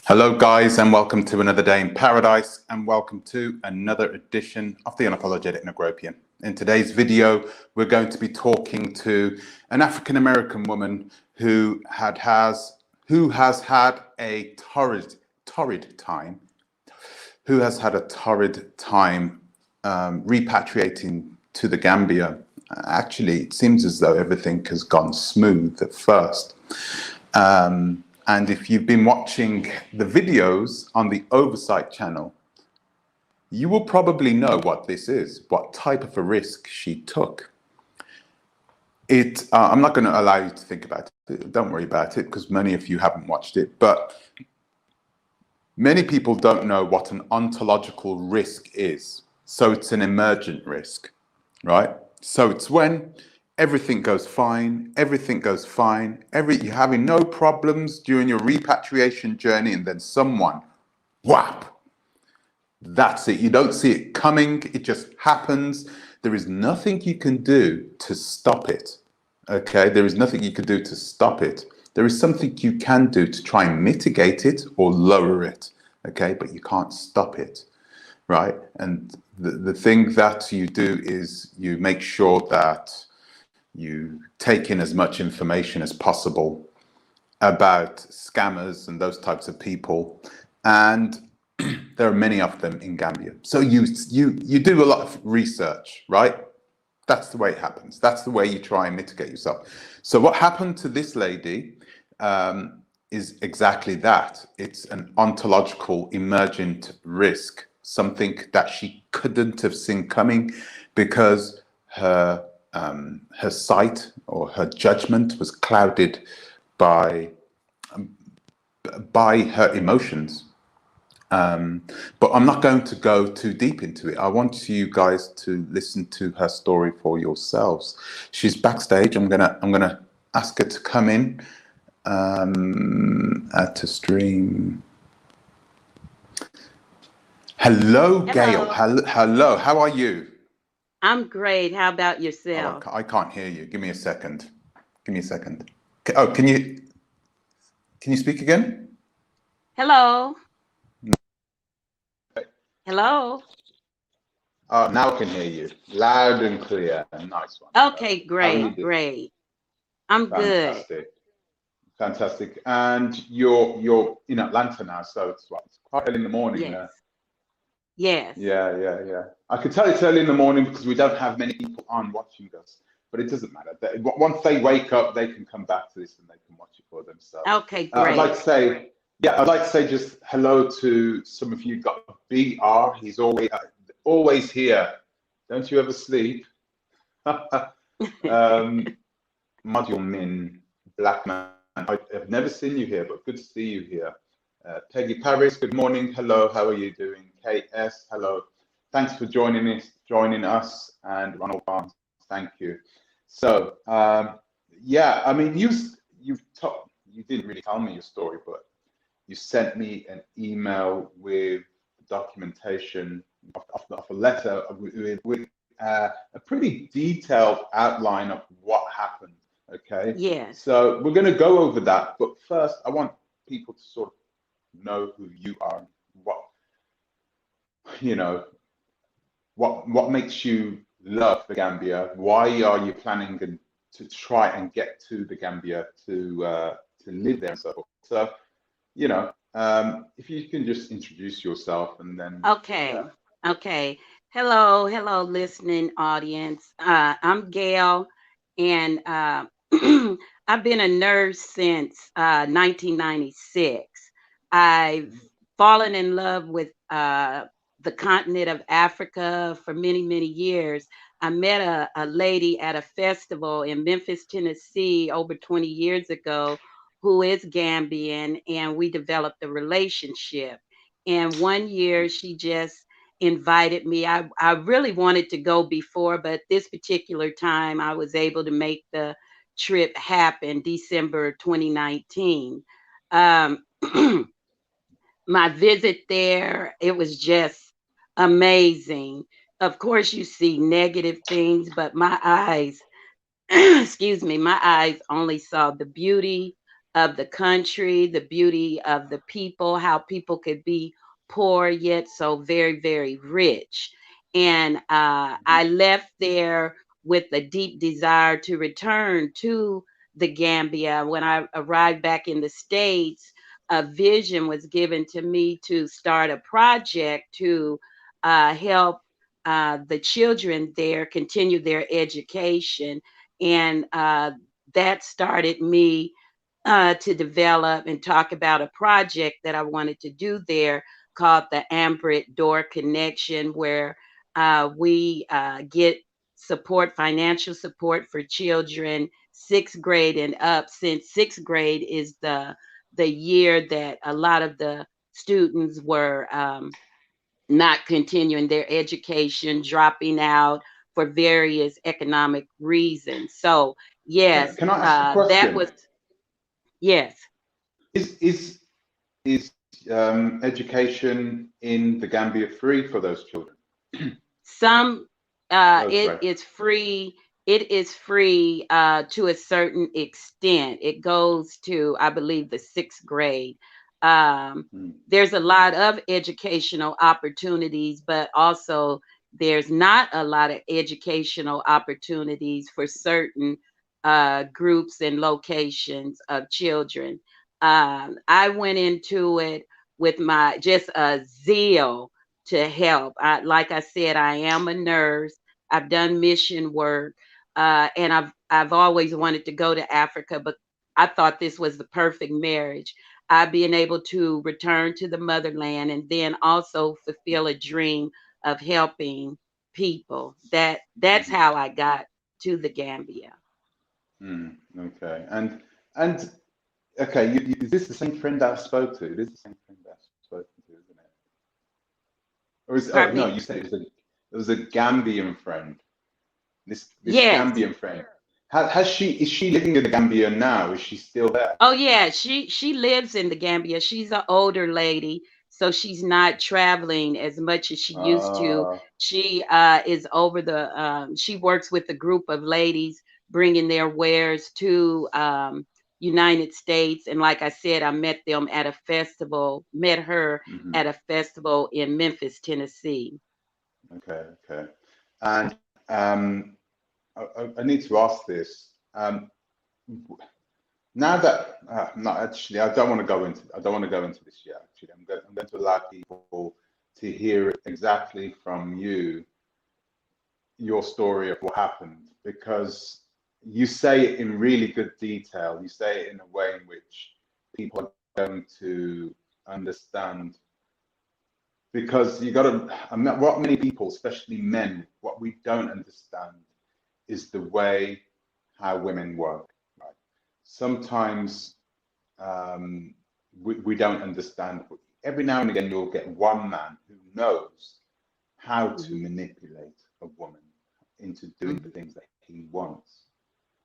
Hello guys, and welcome to another day in paradise, and welcome to another edition of the Unapologetic Negropian. In today's video, we're going to be talking to an African-American woman who has had a torrid time repatriating to the Gambia. Actually, it seems as though everything has gone smooth at first. And if you've been watching the videos on the Oversight channel, you will probably know what this is, what type of a risk she took. I'm not going to allow you to think about it. Don't worry about it, because many of you haven't watched it. But many people don't know what an ontological risk is. So it's an emergent risk, right? So it's when everything goes fine, you're having no problems during your repatriation journey, and then someone, whap, that's it. You don't see it coming, it just happens. There is nothing you can do to stop it, okay? There is nothing you can do to stop it. There is something you can do to try and mitigate it or lower it, okay? But you can't stop it, right? And the thing that you do is you make sure that you take in as much information as possible about scammers and those types of people, and there are many of them in Gambia. So you do a lot of research, right? That's the way it happens. That's the way you try and mitigate yourself. So what happened to this lady is exactly that. It's an ontological emergent risk, something that she couldn't have seen coming because her sight or her judgment was clouded by her emotions. But I'm not going to go too deep into it. I want you guys to listen to her story for yourselves. She's backstage. I'm gonna ask her to come in to stream. Hello, Gail. Hello. How are you? I'm great. How about yourself? Oh, I can't hear you. Give me a second. Give me a second. Oh, can you speak again? Hello. Hello. Oh, now I can hear you loud and clear. Nice one. Okay, great. I'm fantastic. Good. Fantastic. And you're in Atlanta now, so it's quite early in the morning. Yes. Yes. Yeah. I could tell it's early in the morning because we don't have many people on watching us, but it doesn't matter. Once they wake up, they can come back to this and they can watch it for themselves. Okay, great. I'd like to say just hello to some of you. Got BR. He's always here. Don't you ever sleep? Module Min, Black Man. I've never seen you here, but good to see you here. Peggy Paris, good morning. Hello, how are you doing? KS, hello. Thanks for joining us, and Ronald Barnes, thank you. So, yeah, I mean, you didn't really tell me your story, but you sent me an email with documentation of a letter with a pretty detailed outline of what happened. Okay. Yeah. So we're going to go over that, but first, I want people to sort of know who you are, what makes you love the Gambia. Why are you planning to try and get to the Gambia to live there and so forth? So, if you can just introduce yourself and then. Okay. Okay. Hello, listening audience. I'm Gail, and I've been a nurse since 1996. I've fallen in love with the continent of Africa for many, many years. I met a lady at a festival in Memphis, Tennessee over 20 years ago who is Gambian, and we developed a relationship. And one year she just invited me. I really wanted to go before, but this particular time I was able to make the trip happen, December 2019. My visit there, it was just amazing. Of course, you see negative things, but my eyes, excuse me, my eyes only saw the beauty of the country, the beauty of the people, how people could be poor yet so very, very rich. And I left there with a deep desire to return to the Gambia. When I arrived back in the States, a vision was given to me to start a project to help the children there continue their education. And that started me to develop and talk about a project that I wanted to do there called the Ambrit Door Connection, where we get support, financial support for children 6th grade and up, since 6th grade is the year that a lot of the students were not continuing their education, dropping out for various economic reasons. So yes, Can I ask a that question? was yes. Is education in the Gambia free for those children? Some Oh, it sorry. is free. It is free to a certain extent. It goes to, I believe, the 6th grade. Mm, There's a lot of educational opportunities, but also there's not a lot of educational opportunities for certain groups and locations of children. I went into it with my just a zeal to help. Like I said, I am a nurse. I've done mission work, and I've always wanted to go to Africa, but I thought this was the perfect marriage. I being able to return to the motherland and then also fulfill a dream of helping people. That's mhm, how I got to the Gambia. okay. And okay, is this the same friend that I spoke to? It is the same friend that I've spoken to, isn't it? Or is oh Pardon no, me? you said it was a Gambian friend. This Yes. Gambian friend. Has she is she living in the Gambia now? Is she still there? Oh yeah, she lives in the Gambia. She's an older lady, so she's not traveling as much as she used to. Uh, She is over the she works with a group of ladies bringing their wares to United States. And like I said, I met them at a festival, met her mhm. at a festival in Memphis, Tennessee. Okay, okay. And I need to ask this. Now that no, actually, I don't want to go into this yet. Actually, I'm going to allow people to hear exactly from you your story of what happened, because you say it in really good detail. You say it in a way in which people are going to understand, because you got to. I'm not what many people, especially men, what we don't understand is the way how women work. Right? Sometimes we don't understand. Every now and again, you'll get one man who knows how to Hmm. manipulate a woman into doing the Hmm. things that he wants.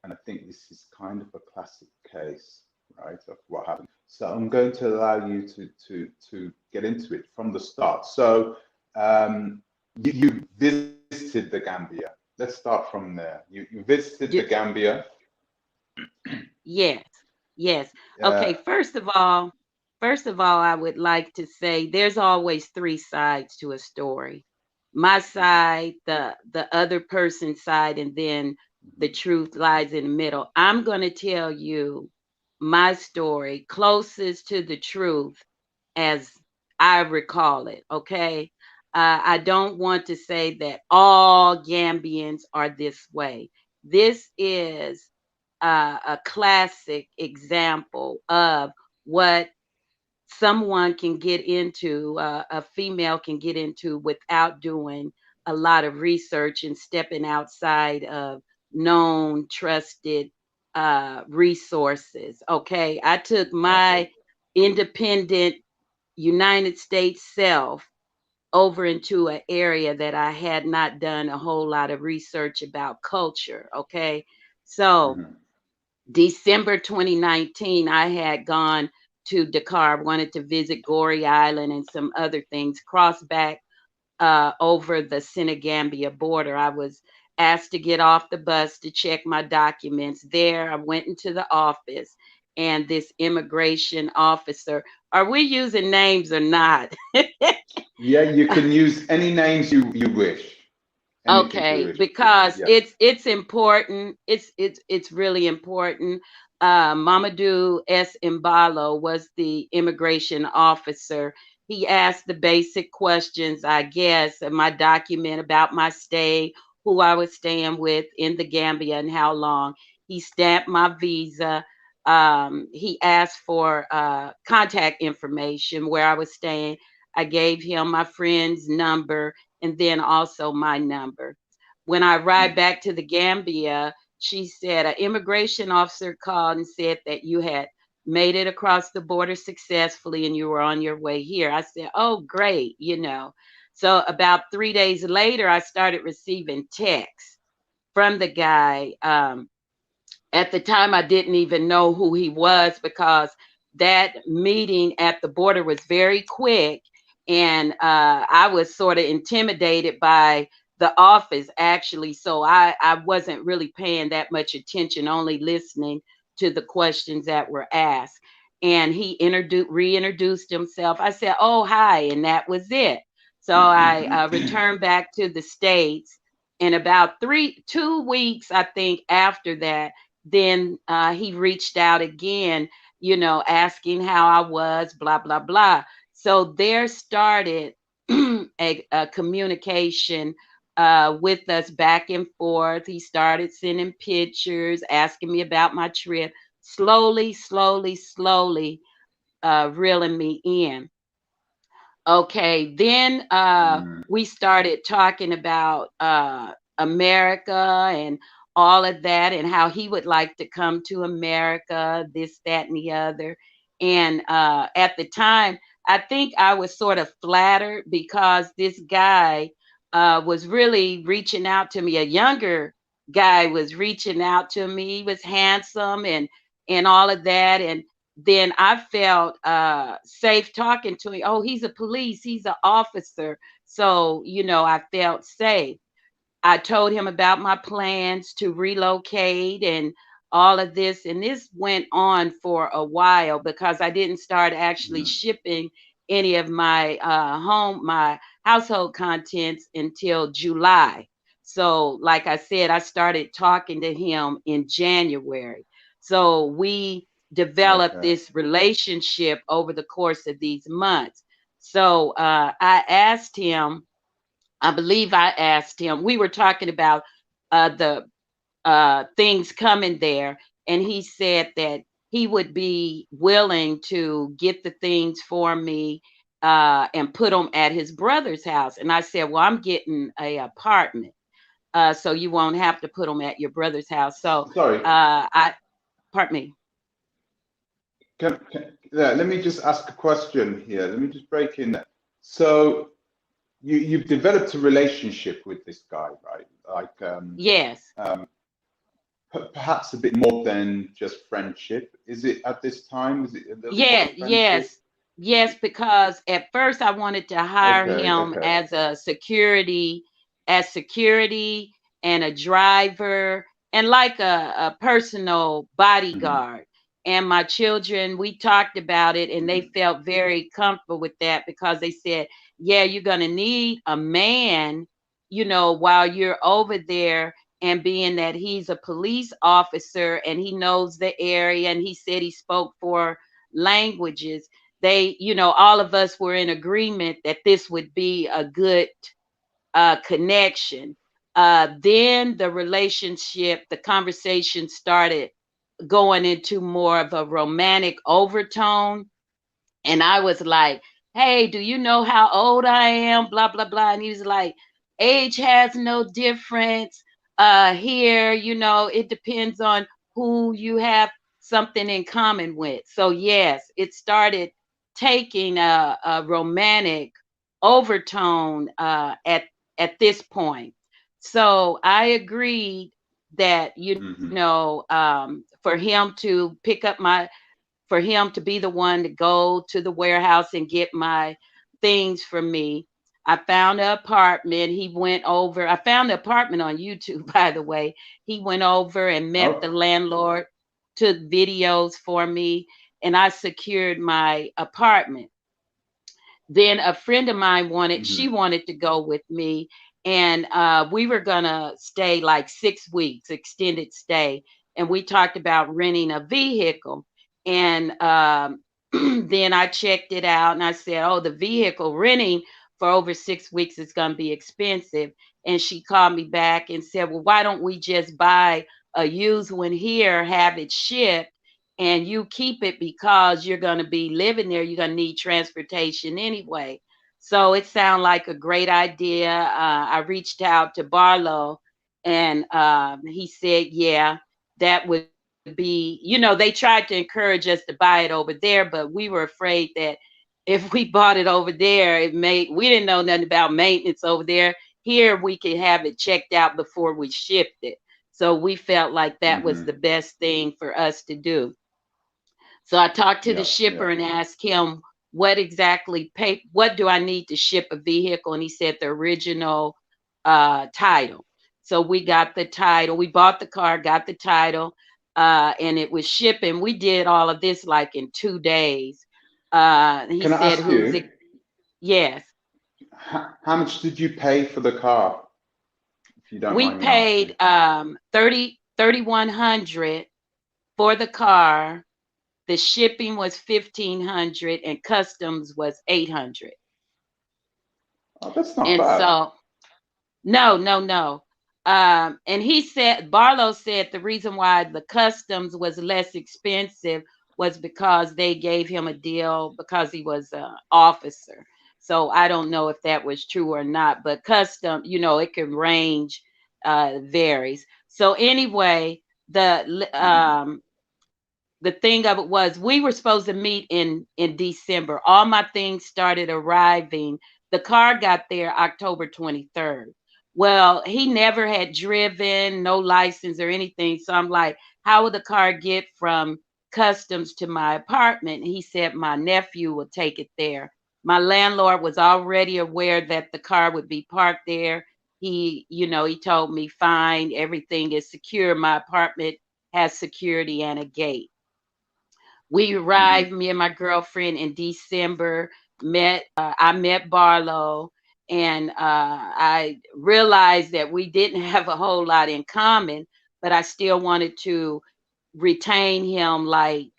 And I think this is kind of a classic case, right, of what happened. So I'm going to allow you to get into it from the start. So you visited the Gambia. Let's start from there. You visited the Gambia. Yes, yes. Uh, Okay, first of all, I would like to say there's always three sides to a story. My side, the other person's side, and then the mhm, truth lies in the middle. I'm going to tell you my story closest to the truth as I recall it, okay? I don't want to say that all Gambians are this way. This is a classic example of what someone can get into, a female can get into without doing a lot of research and stepping outside of known, trusted resources. Okay. I took exactly. my independent United States self over into an area that I had not done a whole lot of research about culture. Okay. So, Hmm. December 2019, I had gone to Dakar, wanted to visit Goree Island and some other things, cross back over the Senegambia border. I was asked to get off the bus to check my documents. There, I went into the office and this immigration officer. Are we using names or not? Yeah, you can use any names you wish. Anything you Okay, wish. because Yeah. it's important. It's really important. Mamadou S. Imbalo was the immigration officer. He asked the basic questions, I guess, in my document about my stay, who I was staying with in the Gambia and how long. He stamped my visa. He asked for contact information where I was staying. I gave him my friend's number and then also my number. When I arrived Mm. back to the Gambia, she said an immigration officer called and said that you had made it across the border successfully and you were on your way here. I said, oh, great, you know. So about 3 days later, I started receiving texts from the guy. At the time, I didn't even know who he was because that meeting at the border was very quick. And I was sort of intimidated by the office, actually. So I wasn't really paying that much attention, only listening to the questions that were asked. And he reintroduced himself. I said, oh, hi. And that was it. So I returned back to the States. In about 2 weeks, I think, after that, then he reached out again, you know, asking how I was, blah, blah, blah. So there started a communication with us back and forth. He started sending pictures, asking me about my trip, slowly, slowly, slowly reeling me in. Okay, then Mm. we started talking about America and all of that, and how he would like to come to America, this, that, and the other. And at the time, I think I was sort of flattered because this guy was really reaching out to me. A younger guy was reaching out to me. He was handsome and all of that, and then I felt safe talking to him. Oh, he's a police, he's an officer. So, you know, I felt safe. I told him about my plans to relocate and all of this. And this went on for a while because I didn't start actually Mm. shipping any of my my household contents until July. So, like I said, I started talking to him in January. So we developed Okay. this relationship over the course of these months. So I asked him, I believe I asked him, we were talking about the things coming there, and he said that he would be willing to get the things for me and put them at his brother's house. And I said, well, I'm getting a apartment, so you won't have to put them at your brother's house. So Sorry. I, pardon me. Yeah, let me just ask a question here. Let me just break in there. So you've developed a relationship with this guy, right? Like Yes. perhaps a bit more than just friendship. Is it at this time? Is it a little more Yeah, than friendship? yes, yes, because at first I wanted to hire Okay, him okay. as security and a driver and like a personal Hmm. bodyguard. And my children, we talked about it and they Hmm. felt very comfortable with that because they said, yeah, you're going to need a man, you know, while you're over there. And being that he's a police officer and he knows the area, and he said he spoke 4 languages, they, you know, all of us were in agreement that this would be a good connection. Then the relationship, the conversation started going into more of a romantic overtone. And I was like, hey, do you know how old I am? Blah, blah, blah. And he was like, age has no difference. Here, you know, it depends on who you have something in common with. So, yes, it started taking a romantic overtone at this point. So I agreed that, you Hmm. know, for him to pick up my for him to be the one to go to the warehouse and get my things from me. I found an apartment. He went over. I found the apartment on YouTube, by the way. He went over and met the Oh, landlord took videos for me, and I secured my apartment. Then a friend of mine she Hmm. wanted to go with me, and we were gonna stay like 6 weeks, extended stay, and we talked about renting a vehicle. And then I checked it out, and I said, "Oh, the vehicle renting for over 6 weeks is gonna be expensive." And she called me back and said, "Well, why don't we just buy a used one here, have it shipped, and you keep it because you're going to be living there. You're going to need transportation anyway." So it sounded like a great idea. I reached out to Barlow, and he said, "Yeah, that would be," they tried to encourage us to buy it over there, but we were afraid that if we bought it over there, we didn't know nothing about maintenance over there. Here we could have it checked out before we shipped it. So we felt like that was the Hmm. best thing for us to do. So I talked to the Yeah, shipper yeah. and asked him what do I need to ship a vehicle? And he said the original title. So we got the title. We bought the car, got the title, and it was shipping. We did all of this like in 2 days. He Can I said, ask "Who's it?" you, Yes. how much did you pay for the car, if you don't We mind me asking? paid 3,100 for the car. The shipping was 1,500 and customs was 800. Oh, that's not And bad. so, no, no, no. And Barlow said the reason why the customs was less expensive was because they gave him a deal because he was an officer. So I don't know if that was true or not, but custom, it can range, varies. So anyway, Hmm. the thing of it was we were supposed to meet in December. All my things started arriving. The car got there October 23rd. Well, he never had driven, no license or anything. So I'm like, how would the car get from customs to my apartment? And he said my nephew will take it there. My landlord was already aware that the car would be parked there. He told me, fine, everything is secure. My apartment has security and a gate. We Hmm. arrived, me and my girlfriend, in December. I met Barlow, and I realized that we didn't have a whole lot in common, but I still wanted to retain him, like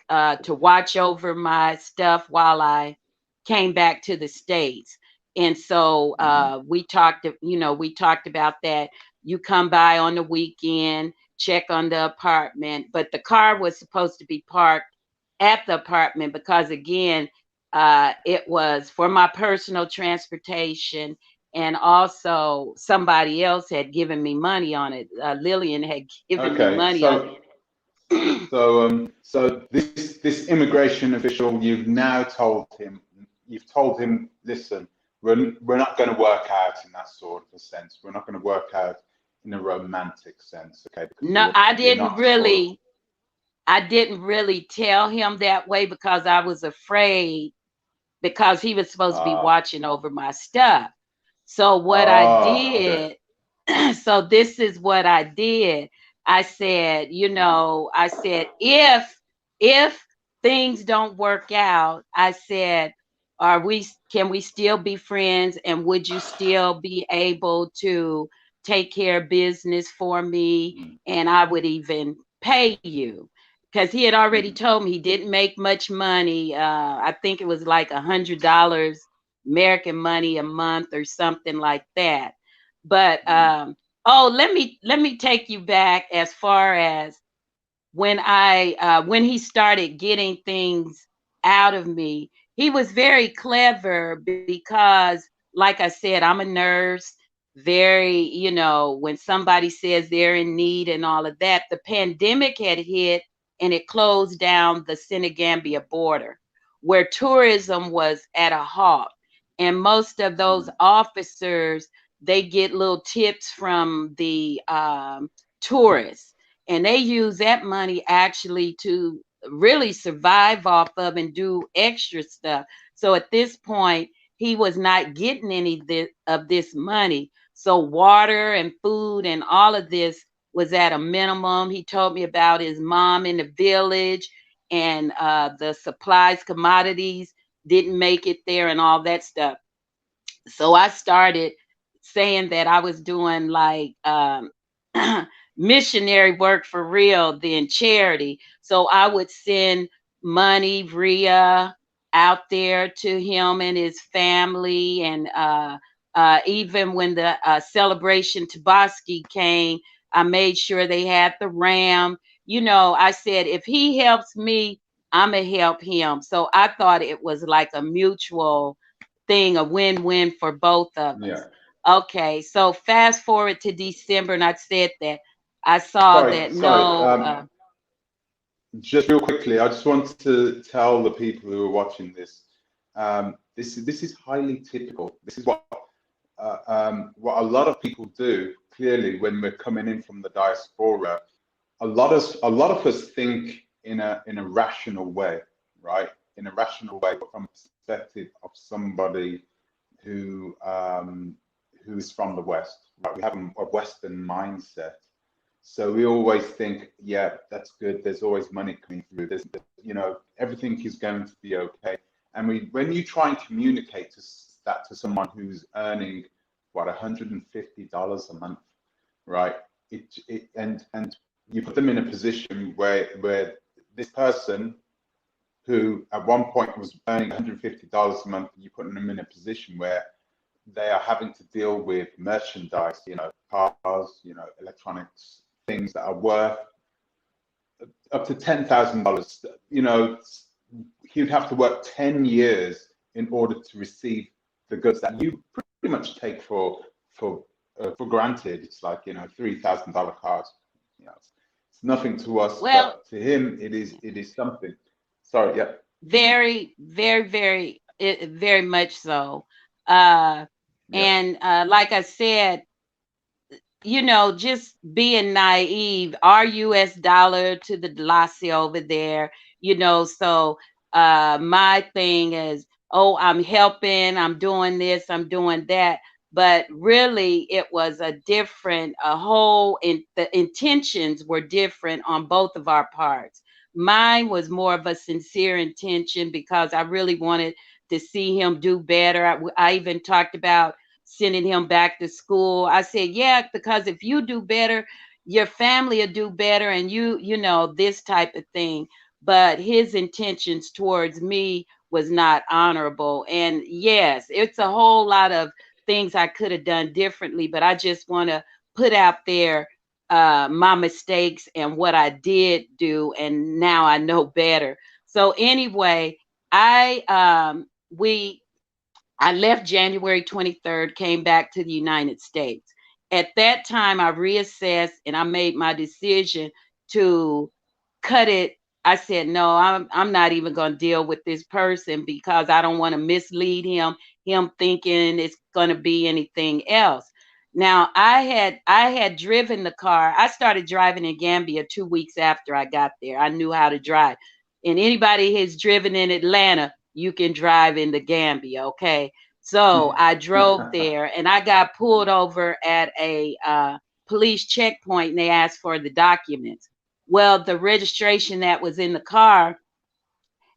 to watch over my stuff while I came back to the States. And so Hmm. we talked about that. You come by on the weekend, check on the apartment, but the car was supposed to be parked at the apartment because, again, it was for my personal transportation, and also somebody else had given me money on it. Lillian had given me Okay, money on it. so this immigration official, you've told him, listen, we're not going to work out in that sort of a sense. We're not going to work out in a romantic sense, okay? Because No, you're not sort of. I didn't really tell him that way because I was afraid, because he was supposed to be Ah, watching over my stuff. So what I okay. did, so this is what I did. I said, if things don't work out, I said, can we still be friends, and would you still be able to take care of business for me, Mm, and I would even pay you? Because he had already mhm, told me he didn't make much money. I think it was like $100 American money a month or something like that. But mhm. oh, let me take you back as far as when he started getting things out of me. He was very clever because, like I said, I'm a nurse. Very, when somebody says they're in need and all of that, the pandemic had hit and it closed down the Senegambia border, where tourism was at a halt. And most of those Mhm. officers, they get little tips from the tourists, and they use that money actually to really survive off of and do extra stuff. So at this point, he was not getting any of this money. So water and food and all of this was at a minimum. He told me about his mom in the village, and the supplies, commodities didn't make it there, and all that stuff. So I started saying that I was doing like missionary work for real, then charity. So I would send money via out there to him and his family, and even when the celebration Tabaski came, I made sure they had the ram. You know, I said if he helps me, I'm gonna help him. So I thought it was like a mutual thing, a win-win for both of Yeah. us. Okay, so fast forward to December, and I said that I saw Sorry, that sorry. no, Just real quickly, I just want to tell the people who are watching this. This is highly typical. This is what a lot of people do. Clearly, when we're coming in from the diaspora, a lot of us think in a rational way, right? In a rational way, but from the perspective of somebody who is from the West, right? We have a Western mindset. So we always think, yeah, that's good. There's always money coming through. Everything is going to be okay. And when you try and communicate that to someone who's earning what, $150 a month, right? And you put them in a position where this person who at one point was earning $150 a month, you put them in a position where they are having to deal with merchandise, cars, electronics, things that are worth up to $10,000. He'd have to work 10 years in order to receive the goods that you pretty much take for granted. It's like, $3,000 cars. It's nothing to us, well, but to him, it is something. Sorry, yeah. very, very, very, very much so. Uh, Yeah. and like I said, just being naive, our US dollar to the Lassie over there, so my thing is, oh, I'm helping, I'm doing this, I'm doing that. But really, it was a whole, the intentions were different on both of our parts. Mine was more of a sincere intention because I really wanted to see him do better. I even talked about sending him back to school. I said, yeah, because if you do better, your family will do better, and this type of thing. But his intentions towards me was not honorable. And yes, it's a whole lot of things I could have done differently, but I just want to put out there my mistakes and what I did do, and now I know better. So anyway, I we I left January 23rd, came back to the United States. At that time, I reassessed and I made my decision to cut it. I said, no, I'm not even going to deal with this person because I don't want to mislead him thinking it's going to be anything else. Now, I had driven the car. I started driving in Gambia 2 weeks after I got there. I knew how to drive. And anybody who's driven in Atlanta, you can drive in the Gambia, okay? So I drove there and I got pulled over at a police checkpoint, and they asked for the documents. Well, the registration that was in the car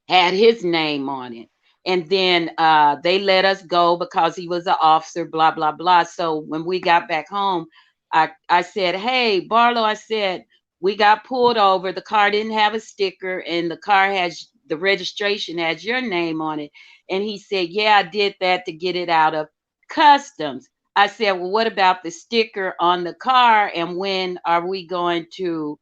had his name on it. And then they let us go because he was an officer, blah, blah, blah. So when we got back home, I said, hey, Barlow, I said, we got pulled over. The car didn't have a sticker, and the registration has your name on it. And he said, yeah, I did that to get it out of customs. I said, well, what about the sticker on the car? And when are we going to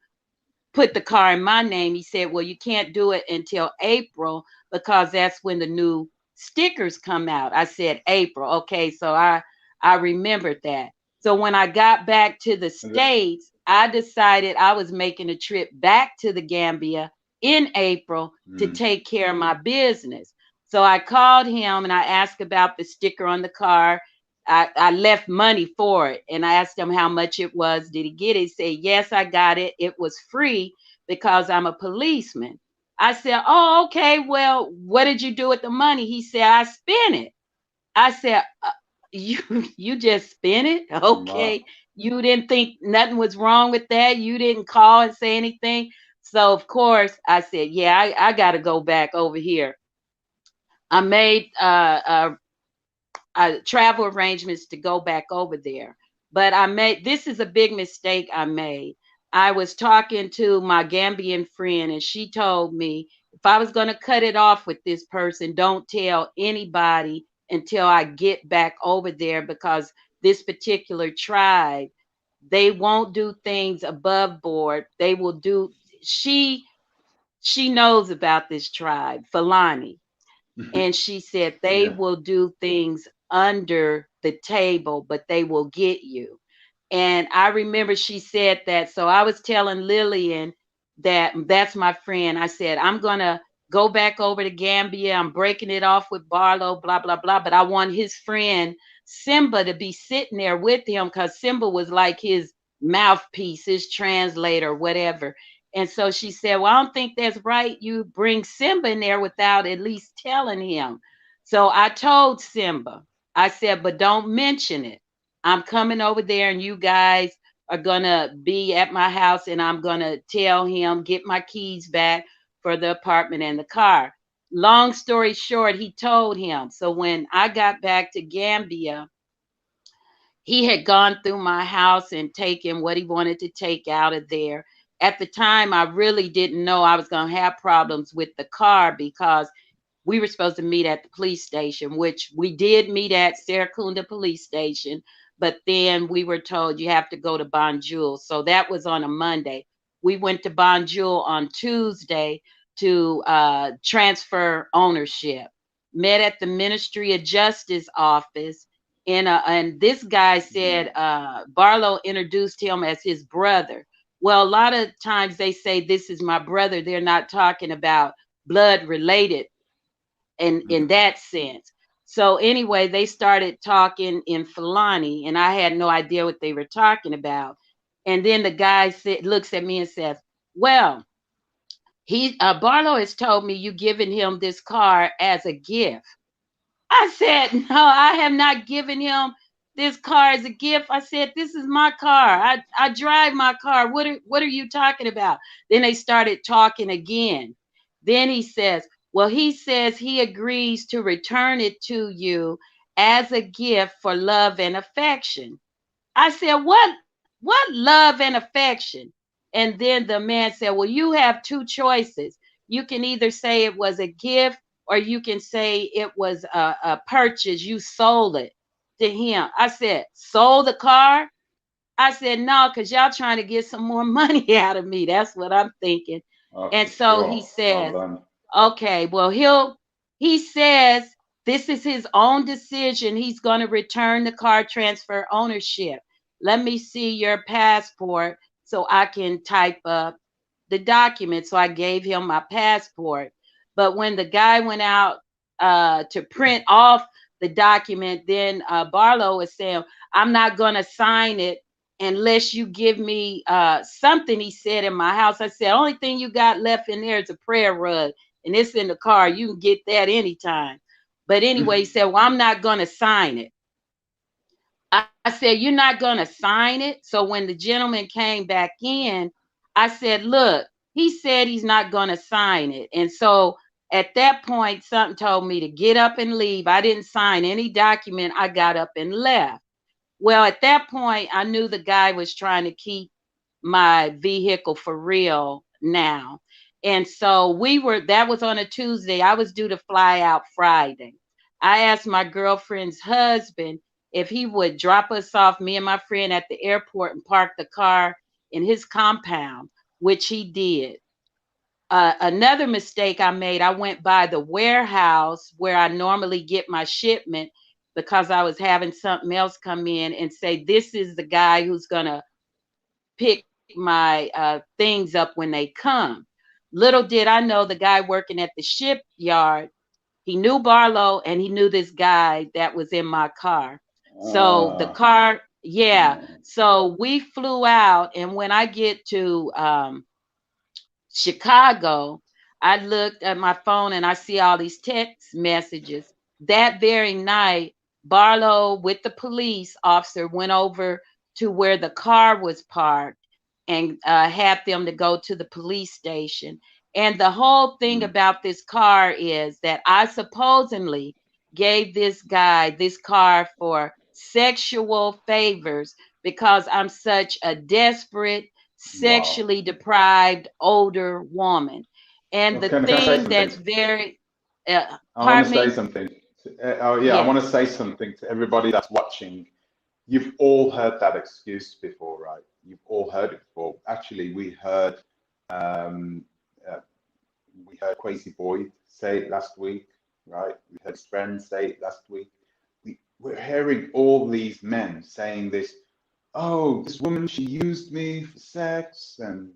put the car in my name? He said, well, you can't do it until April because that's when the new stickers come out. I said, April. Okay, so I remembered that. So when I got back to the States, I decided I was making a trip back to the Gambia in April to take care of my business. So I called him and I asked about the sticker on the car. I left money for it, and I asked him how much it was. Did he get it? He said, yes, I got it. It was free because I'm a policeman. I said, oh, okay. Well, what did you do with the money? He said, I spent it. I said, you just spent it? Wow. Okay. You didn't think nothing was wrong with that. You didn't call and say anything. So of course I said, yeah, I got to go back over here. I made travel arrangements to go back over there. But I made this is a big mistake I made. I was talking to my Gambian friend, and she told me if I was going to cut it off with this person, don't tell anybody until I get back over there because this particular tribe, they won't do things above board. They will do. She she knows about this tribe, Fulani, and she said they Yeah. will do things under the table, but they will get you. And I remember she said that. So I was telling Lillian that that's my friend. I said, I'm going to go back over to Gambia. I'm breaking it off with Barlow, blah, blah, blah. But I want his friend Simba to be sitting there with him because Simba was like his mouthpiece, his translator, whatever. And so she said, well, I don't think that's right. You bring Simba in there without at least telling him. So I told Simba, I said, but don't mention it. I'm coming over there and you guys are going to be at my house and I'm going to tell him, get my keys back for the apartment and the car. Long story short, he told him. So when I got back to Gambia, he had gone through my house and taken what he wanted to take out of there. At the time, I really didn't know I was going to have problems with the car because we were supposed to meet at the police station, which we did meet at Serakunda police station, but then we were told you have to go to Banjul. So that was on a Monday. We went to Banjul on Tuesday to transfer ownership. Met at the Ministry of Justice office, and this guy said Barlow introduced him as his brother. Well, a lot of times they say this is my brother. They're not talking about blood related in that sense. So anyway, they started talking in Fulani, and I had no idea what they were talking about. And then the guy looks at me and says, "Well, he Barlow has told me you giving him this car as a gift." I said, "No, I have not given him this car as a gift." I said, "This is my car. I drive my car. What are you talking about?" Then they started talking again. Then he says, "Well, he says he agrees to return it to you as a gift for love and affection." I said, what love and affection?" And then the man said, "Well, you have two choices. You can either say it was a gift or you can say it was a purchase. You sold it to him." I said, "Sold the car?" I said, "No, because y'all trying to get some more money out of me." That's what I'm thinking. Oh, And for so he sure. Well says, done. okay, well, he says this is his own decision. He's going to return the car, transfer ownership. Let me see your passport so I can type up the document. So I gave him my passport. But when the guy went out to print off the document, then Barlow was saying, "I'm not going to sign it unless you give me something," he said, "in my house." I said, "Only thing you got left in there is a prayer rug, and it's in the car. You can get that anytime." But anyway, he said, "Well, I'm not going to sign it." I said, "You're not going to sign it?" So when the gentleman came back in, I said, "Look, he said he's not going to sign it." And so at that point, something told me to get up and leave. I didn't sign any document. I got up and left. Well, at that point, I knew the guy was trying to keep my vehicle for real now. And so that was on a Tuesday. I was due to fly out Friday. I asked my girlfriend's husband if he would drop us off, me and my friend, at the airport and park the car in his compound, which he did. Another mistake I made, I went by the warehouse where I normally get my shipment because I was having something else come in and say, "This is the guy who's going to pick my things up when they come." Little did I know the guy working at the shipyard, he knew Barlow and he knew this guy that was in my car. So the Ah, car, yeah. yeah. So we flew out, and when I get to Chicago, I looked at my phone and I see all these text messages. That very night, Barlow with the police officer went over to where the car was parked and had them to go to the police station. And the whole thing Mm. about this car is that I supposedly gave this guy this car for sexual favors because I'm such a desperate, Wow. sexually deprived older woman. And Well, the can I say thing something? that's very, I want to pardon say me? something. Oh yeah, I Yeah, want to say something to everybody that's watching. You've all heard that excuse before, right? You've all heard it before. Actually, um, uh, we heard Crazy Boy say it last week, right? We heard his friend say it last week. We're hearing all these men saying this. Oh, this woman, she used me for sex and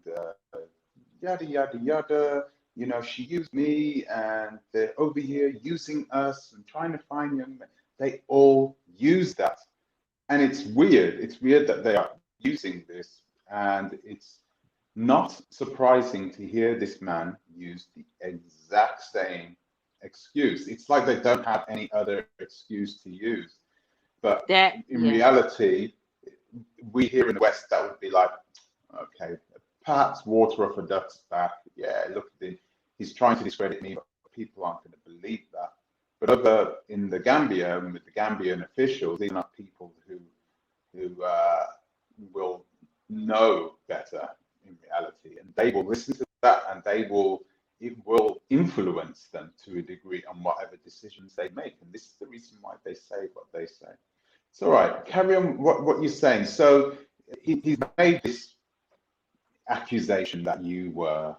yada yada yada. You know, she used me, and they're over here using us and trying to find young men. They all use that, and it's weird. It's weird that they are using this, and it's not surprising to hear this man use the exact same excuse. It's like they don't have any other excuse to use. But that, in yeah. reality, we here in the West, that would be like, okay, perhaps water off a duck's back. Yeah, look, he's trying to discredit me, but people aren't going to believe that. But over in the Gambia, with the Gambian officials, these are not people who will know better in reality, and they will listen to that, and it will influence them to a degree on whatever decisions they make. And this is the reason why they say what they say. It's all right. Carry on what you're saying. So he's made this accusation that you were,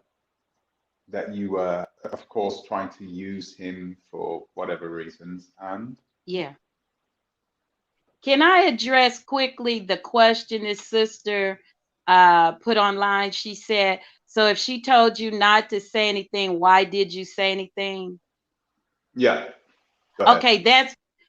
of course, trying to use him for whatever reasons. And Yeah. Can I address quickly the question this sister put online? She said, so if she told you not to say anything, why did you say anything? yeah, go ahead. Okay,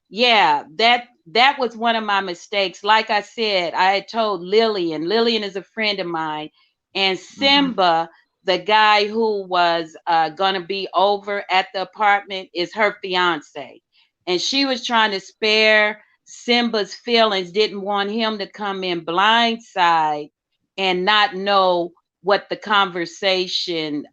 yeah, that was one of my mistakes. Like I said, I had told Lillian. Lillian is a friend of mine, and Hmm. Simba, the guy who was gonna be over at the apartment, is her fiance, and she was trying to spare Simba's feelings. Didn't want him to come in blindside and not know what the conversation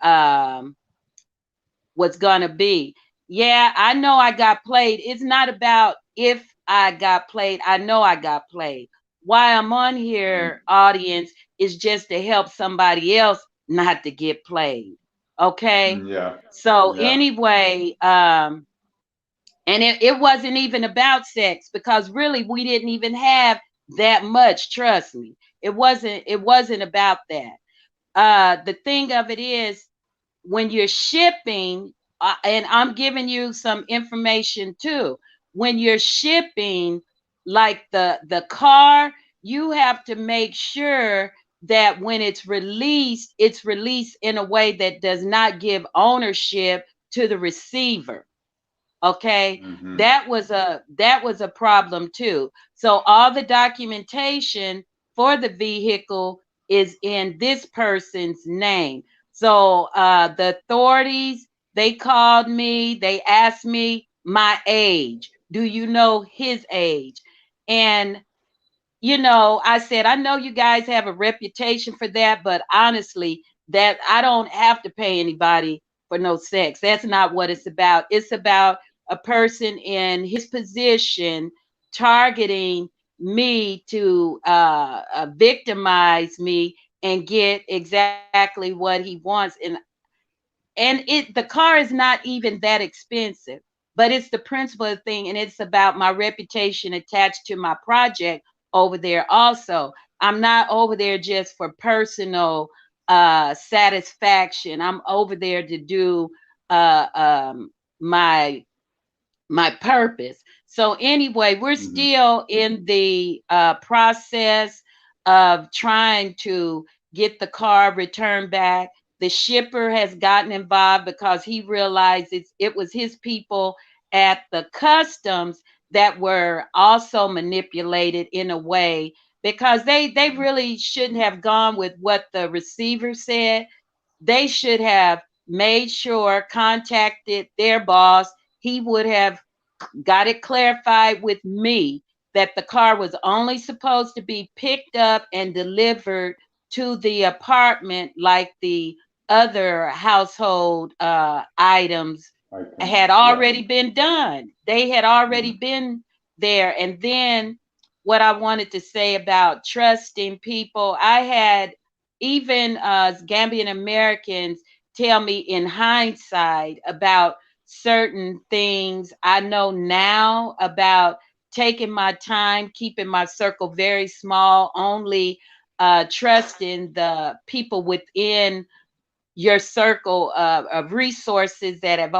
was gonna be. Yeah, I know I got played. It's not about if I got played. I know I got played. Why I'm on Mm. here, audience, is just to help somebody else not to get played. Okay. Yeah, So yeah. anyway, and it wasn't even about sex because really we didn't even have that much, trust me. It wasn't about that. The thing of it is when you're shipping, and I'm giving you some information too. When you're shipping, like the car, you have to make sure that when it's released in a way that does not give ownership to the receiver. Okay, Hmm. that was a problem too. So all the documentation for the vehicle is in this person's name. So the authorities, they called me, they asked me my age. Do you know his age? And I said, I know you guys have a reputation for that, but honestly, that I don't have to pay anybody for no sex. That's not what it's about. It's about a person in his position targeting me to victimize me and get exactly what he wants. And the car is not even that expensive, but it's the principal thing, and it's about my reputation attached to my project over there also. I'm not over there just for personal satisfaction. I'm over there to do uh my purpose. So anyway, we're Hmm. still in the process of trying to get the car returned back. The shipper has gotten involved because he realized it was his people at the customs that were also manipulated in a way because they really shouldn't have gone with what the receiver said. They should have made sure, contacted their boss. He would have got it clarified with me that the car was only supposed to be picked up and delivered to the apartment like the other household items had already been done. They had already been there. And then what I wanted to say about trusting people, I had even Gambian Americans tell me in hindsight about certain things I know now about taking my time, keeping my circle very small, only trusting the people within your circle of resources that have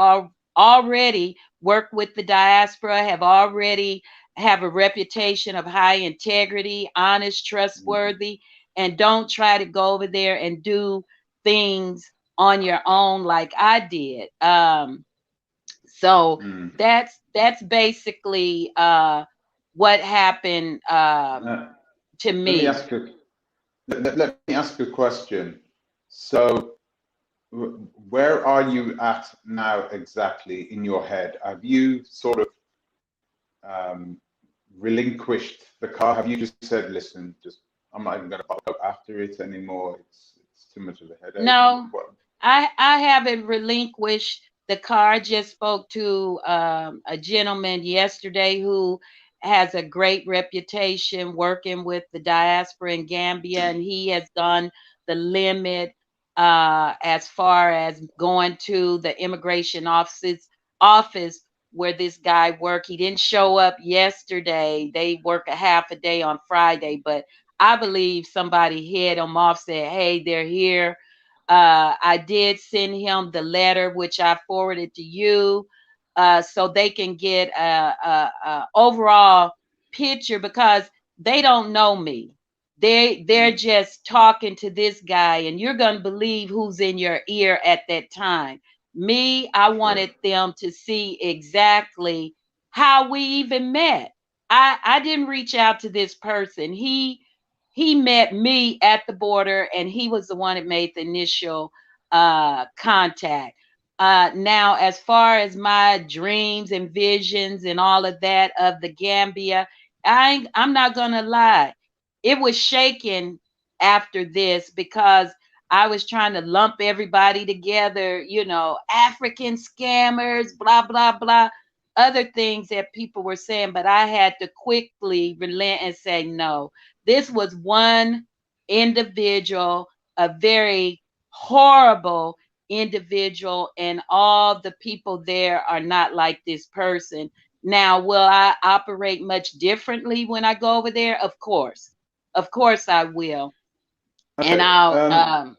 already worked with the diaspora, have already have a reputation of high integrity, honest, trustworthy, and don't try to go over there and do things on your own like I did. So that's basically what happened to me. Let me ask a question. So, where are you at now exactly in your head? Have you sort of relinquished the car? Have you just said, "Listen, just I'm not even going to follow after it anymore. It's too much of a headache." No, I haven't relinquished the car. I just spoke to a gentleman yesterday who has a great reputation working with the diaspora in Gambia, and he has gone the limit as far as going to the immigration office where this guy worked. He didn't show up yesterday. They work a half a day on Friday, but I believe somebody hit him off, said, "Hey, they're here." I did send him the letter, which I forwarded to you, so they can get a overall picture, because they don't know me. They're just talking to this guy, and you're gonna believe who's in your ear at that time. Me, I wanted them to see exactly how we even met. I didn't reach out to this person. He met me at the border, and he was the one that made the initial contact. Now, as far as my dreams and visions and all of that of the Gambia, I'm not gonna lie, it was shaken after this, because I was trying to lump everybody together, African scammers, blah blah blah, other things that people were saying, but I had to quickly relent and say no. This was one individual, a very horrible individual, and all the people there are not like this person. Now, will I operate much differently when I go over there? Of course. Of course I will. And Okay. I'll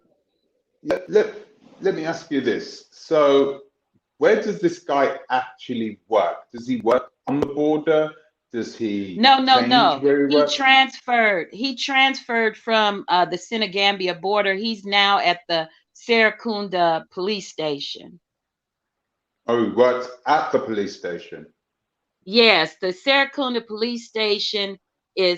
Let me ask you this. So, where does this guy actually work? Does he work on the border? Does he change no. where he He works? transferred. He transferred from the Senegambia border. He's now at the Serekunda police station. Oh, he works at the police station. Yes, the Serekunda police station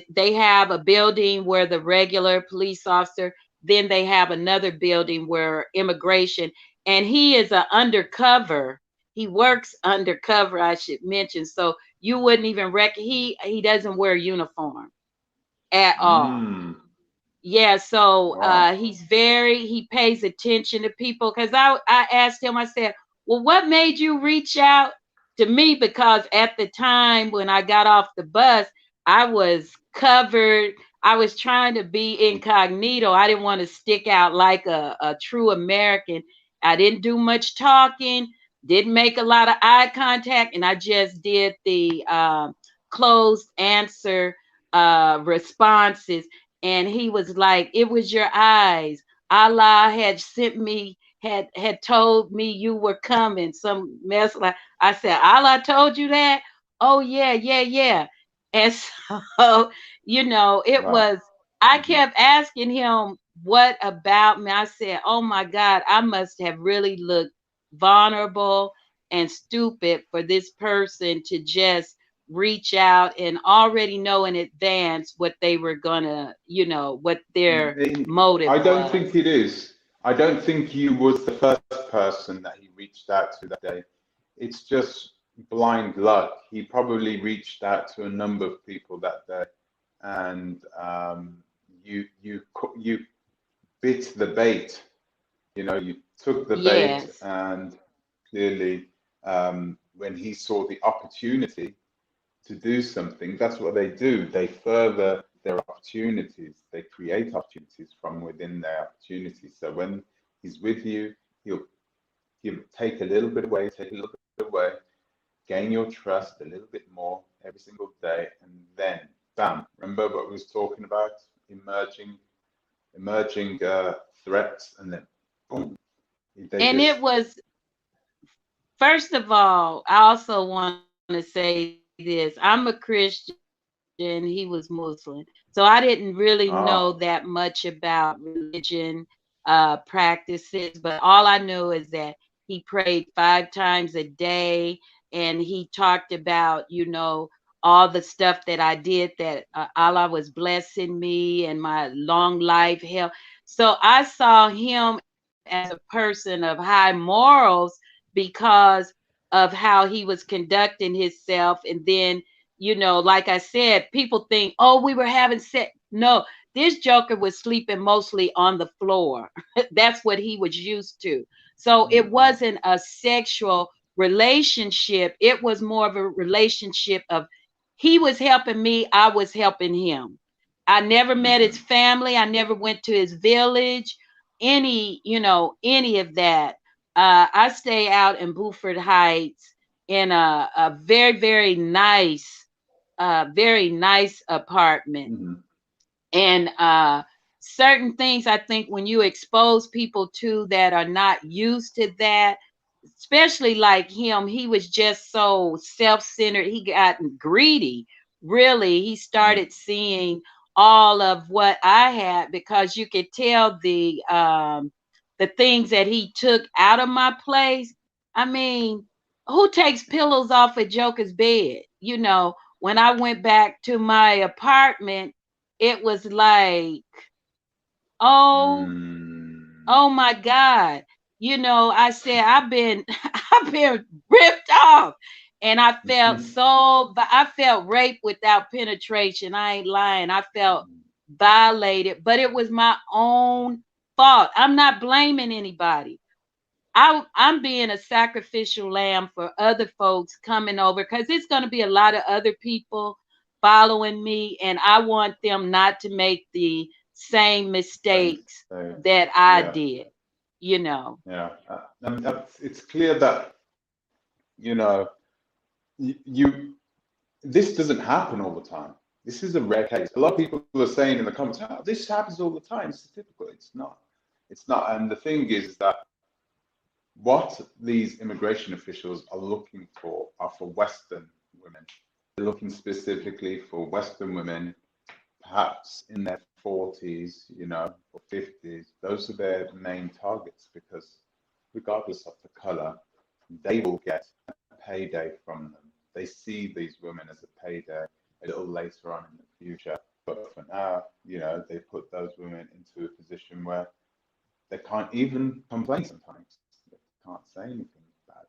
they have a building where the regular police officer, then they have another building where immigration, and he is an undercover. He works undercover, I should mention. So you wouldn't even reckon he doesn't wear uniform at all. Yeah, so Wow. he pays attention to people, because I asked him, I said, well, what made you reach out to me? Because at the time when I got off the bus, I was covered. I was trying to be incognito. I didn't want to stick out like a true American. I didn't do much talking, didn't make a lot of eye contact, and I just did the closed answer responses. And he was like, it was your eyes. Allah had sent me, had told me you were coming. Some mess like, I said, Allah told you that? Oh yeah, yeah, yeah. And so, it Wow. was, I kept asking him, what about me? I said, oh my God, I must have really looked vulnerable and stupid for this person to just reach out and already know in advance what they were gonna, what their motive I don't was. think it is. I don't think you was the first person that he reached out to that day. It's just blind luck. He probably reached out to a number of people that day, and you bit the bait. You know, you took the bait, Yes. and clearly, when he saw the opportunity to do something, that's what they do. They further their opportunities. They create opportunities from within their opportunities. So when he's with you, he'll take a little bit away, take a little bit away, gain your trust a little bit more every single day, and then bam. Remember what we was talking about? Emerging threats, and then boom. They And just it was, first of all, I also want to say this. I'm a Christian, he was Muslim. So I didn't really know that much ah. about religion practices, but all I know is that he prayed 5 times a day, and he talked about, all the stuff that I did, that Allah was blessing me and my long life, health. So I saw him as a person of high morals because of how he was conducting himself. And then, like I said, people think, oh, we were having sex. No, this joker was sleeping mostly on the floor. That's what he was used to. So it Mhm. wasn't a sexual relationship. It was more of a relationship of, he was helping me, I was helping him. I never met his Mhm. family. I never went to his village, any of that. I stay out in Beaufort Heights in a very, very nice apartment. Mhm. And certain things, I think, when you expose people to that are not used to that, especially like him, he was just so self-centered. He got greedy. Really, he Mhm. started seeing all of what I had, because you could tell the things that he took out of my place. I mean, who takes pillows off a joker's bed? When I went back to my apartment, it was like, oh, Mm. oh my God. I said, I've been I've been ripped off. And I felt raped without penetration. I ain't lying. I felt violated, but it was my own fault. I'm not blaming anybody. I'm being a sacrificial lamb for other folks coming over, because it's going to be a lot of other people following me, and I want them not to make the same Same mistakes mistakes. that I Yeah. did, you know. Yeah. And it's clear that, you know, you this doesn't happen all the time. This is a rare case. A lot of people are saying in the comments, "Oh, this happens all the time. It's typical." It's not. It's not. And the thing is that what these immigration officials are looking for are for Western women. They're looking specifically for Western women, perhaps in their 40s, or 50s. Those are their main targets, because regardless of the color, they will get a payday from them. They see these women as a payday a little later on in the future. But for now, they put those women into a position where they can't even complain sometimes. They can't say anything bad.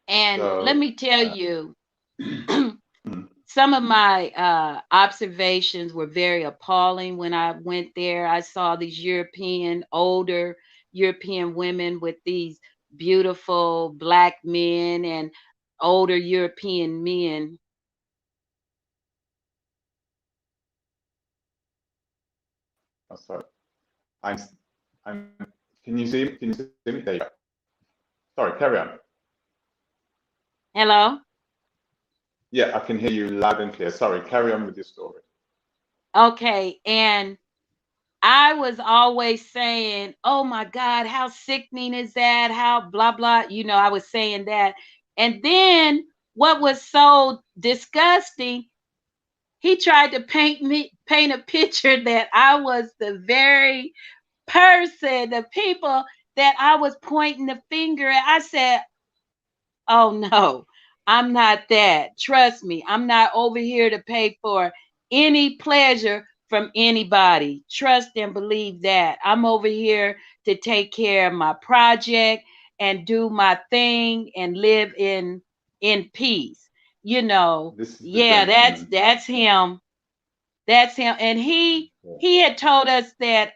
And let So, me tell you, mm, some of my observations were very appalling when I went there. I saw these older European women with these beautiful black men and older European men. oh, sorry. I'm, I'm, can you see me? Can you see me? There you go. Sorry, carry on. Hello? Yeah, I can hear you loud and clear. Sorry, carry on with your story. Okay. And I was always saying, oh my God, how sickening is that? How blah, blah. I was saying that. And then what was so disgusting, he tried to paint a picture that I was the very person, the people that I was pointing the finger at. I said, oh no, I'm not that. Trust me, I'm not over here to pay for any pleasure from anybody. Trust and believe that. I'm over here to take care of my project and do my thing and live in in peace. You know, This is the yeah, gentleman. that's him. That's him. And Yeah. he had told us that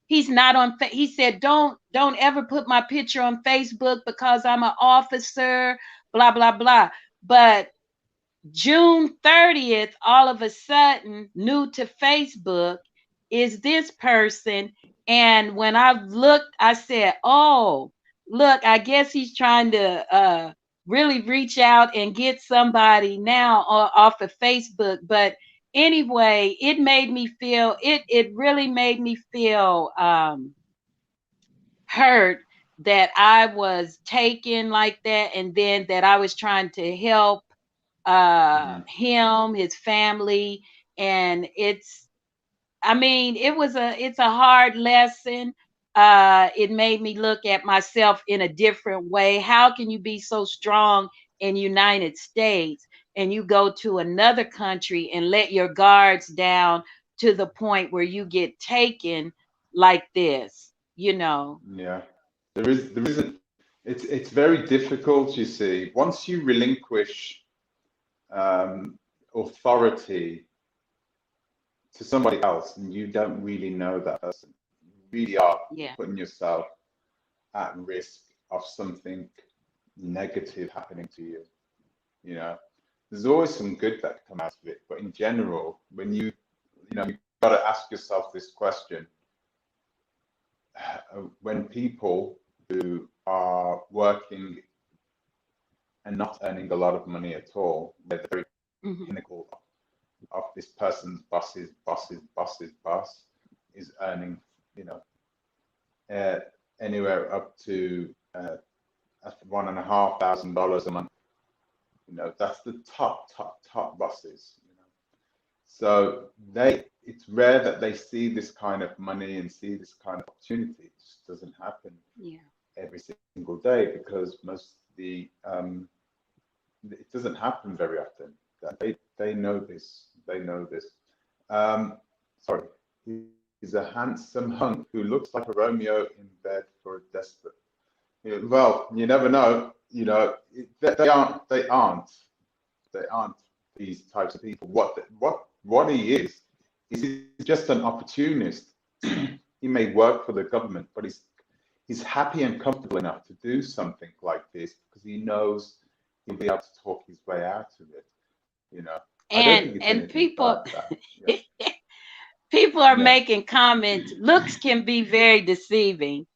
he's not on he said don't ever put my picture on Facebook because I'm an officer, blah blah blah. But June 30th, all of a sudden, new to Facebook is this person. And when I looked, I said, oh, look, I guess he's trying to really reach out and get somebody now off of Facebook. But anyway, it really made me feel hurt that I was taken like that, and then that I was trying to help Hmm. him, his family. And it's a hard lesson. It made me look at myself in a different way. How can you be so strong in United States and you go to another country and let your guards down to the point where you get taken like this, you know? Yeah. There isn't. It's very difficult. You see, once you relinquish authority to somebody else, and you don't really know that person, you really are Yeah. putting yourself at risk of something negative happening to you. You know, there's always some good that come out of it, but in general, when you've got to ask yourself this question: when people who are working and not earning a lot of money at all, they're the very Hmm. pinnacle of this person's boss is earning, you know, uh, anywhere up to $1,500 a month. You know, that's the top bosses. You know, so it's rare that they see this kind of money and see this kind of opportunity. It just doesn't happen Yeah. every single day because most of the it doesn't happen very often. They know this. They know this. Sorry, he's a handsome hunk who looks like a Romeo in bed for a desperate. Yeah, well, you never know. You know, they aren't. They aren't. They aren't these types of people. What he is he's just an opportunist. He may work for the government, but he's happy and comfortable enough to do something like this because he knows he'll be able to talk his way out of it. You know, I don't think it's And anything people bad. That yeah, people are yeah, making comments. Looks can be very deceiving.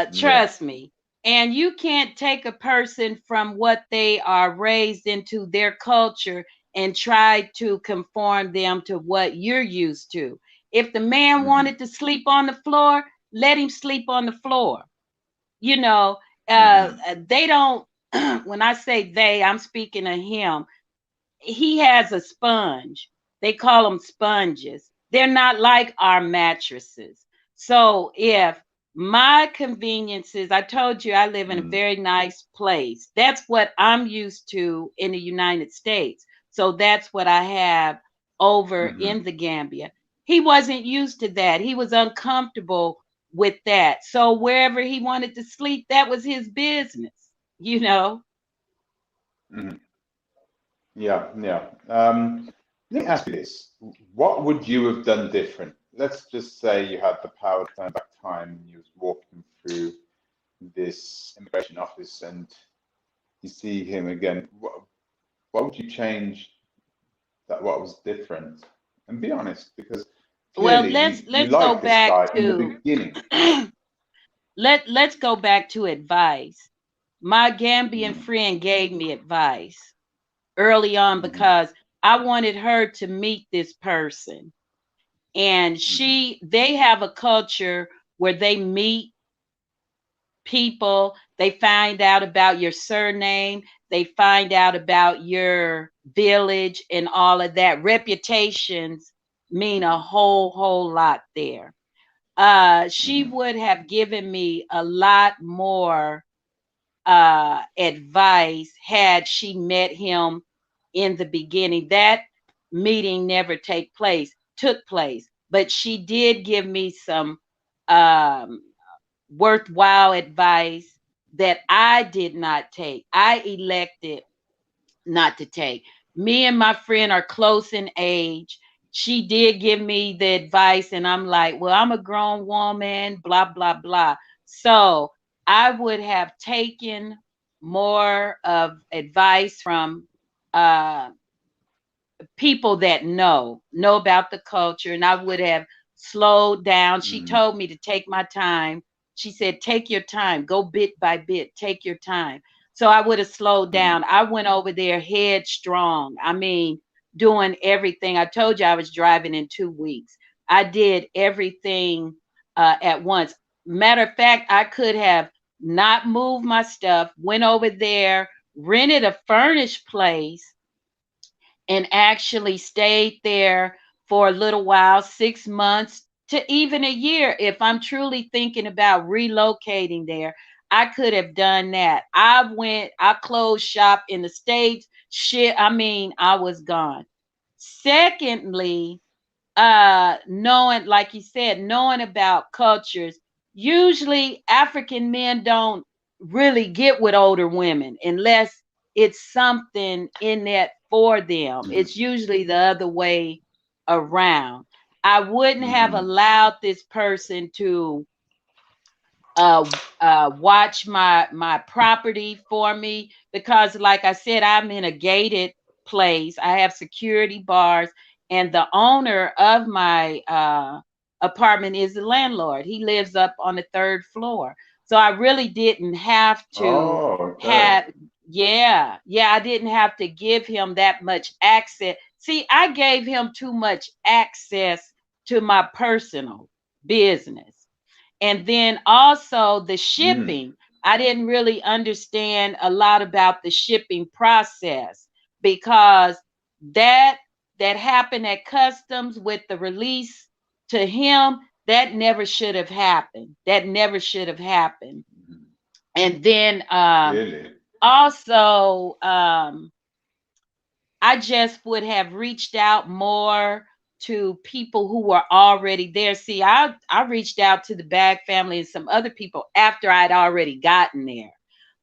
yeah. Trust me. And you can't take a person from what they are raised into their culture and try to conform them to what you're used to. If the man Hmm. wanted to sleep on the floor, let him sleep on the floor. You know, Hmm. they don't, when I say they, I'm speaking of him. He has a sponge. They call them sponges. They're not like our mattresses. So if my conveniences, I told you I live in a Hmm. very nice place. That's what I'm used to in the United States. So that's what I have over Hmm. in the Gambia. He wasn't used to that. He was uncomfortable with that. So wherever he wanted to sleep, that was his business, you know? Hmm. Yeah, yeah. Let me ask you this. What would you have done different? Let's just say you had the power to turn back time and you was walking through this immigration office and you see him again. What would you change that what was different? And be honest, because Well, clearly you let's go like this back guy in the to beginning. let's go back to advice. My Gambian Mm-hmm, friend gave me advice early on mm-hmm, because I wanted her to meet this person. And mm-hmm, they have a culture where they meet people, they find out about your surname, they find out about your village and all of that. Reputations mean a whole lot there. She mm-hmm, would have given me a lot more advice had she met him in the beginning. That meeting never took place, but she did give me some um, worthwhile advice. that I did not take. I elected not to take. Me and my friend are close in age. She did give me the advice, and I'm like, well, I'm a grown woman, blah, blah, blah. So I would have taken more of advice from uh people that know about the culture, and I would have slowed down. She Mm, told me to take my time. She said, take your time, go bit by bit, take your time. So I would have slowed mm, down. I went over there headstrong. I mean, doing everything. I told you I was driving in 2 weeks. I did everything at once. Matter of fact, I could have not moved my stuff, went over there, rented a furnished place, and actually stayed there for a little while, 6 months to even a year. If I'm truly thinking about relocating there, I could have done that. I closed shop in the States. Shit, I mean, I was gone. Secondly, knowing, like you said, knowing about cultures. Usually African men don't really get with older women unless it's something in that for them. mm, It's usually the other way around. I wouldn't have mm, allowed this person to watch my property for me, because like I said, I'm in a gated place. I have security bars, and the owner of my apartment is the landlord. He lives up on the third floor. So I really didn't have to oh, okay. have, yeah, I didn't have to give him that much access. See, I gave him too much access to my personal business. And then also the Mm, shipping. I didn't really understand a lot about the shipping process, because that that happened at customs with the release to him. That never should have happened. That never should have happened. mm, And then really? also I just would have reached out more to people who were already there. See, I reached out to the Bag family and some other people after I'd already gotten there.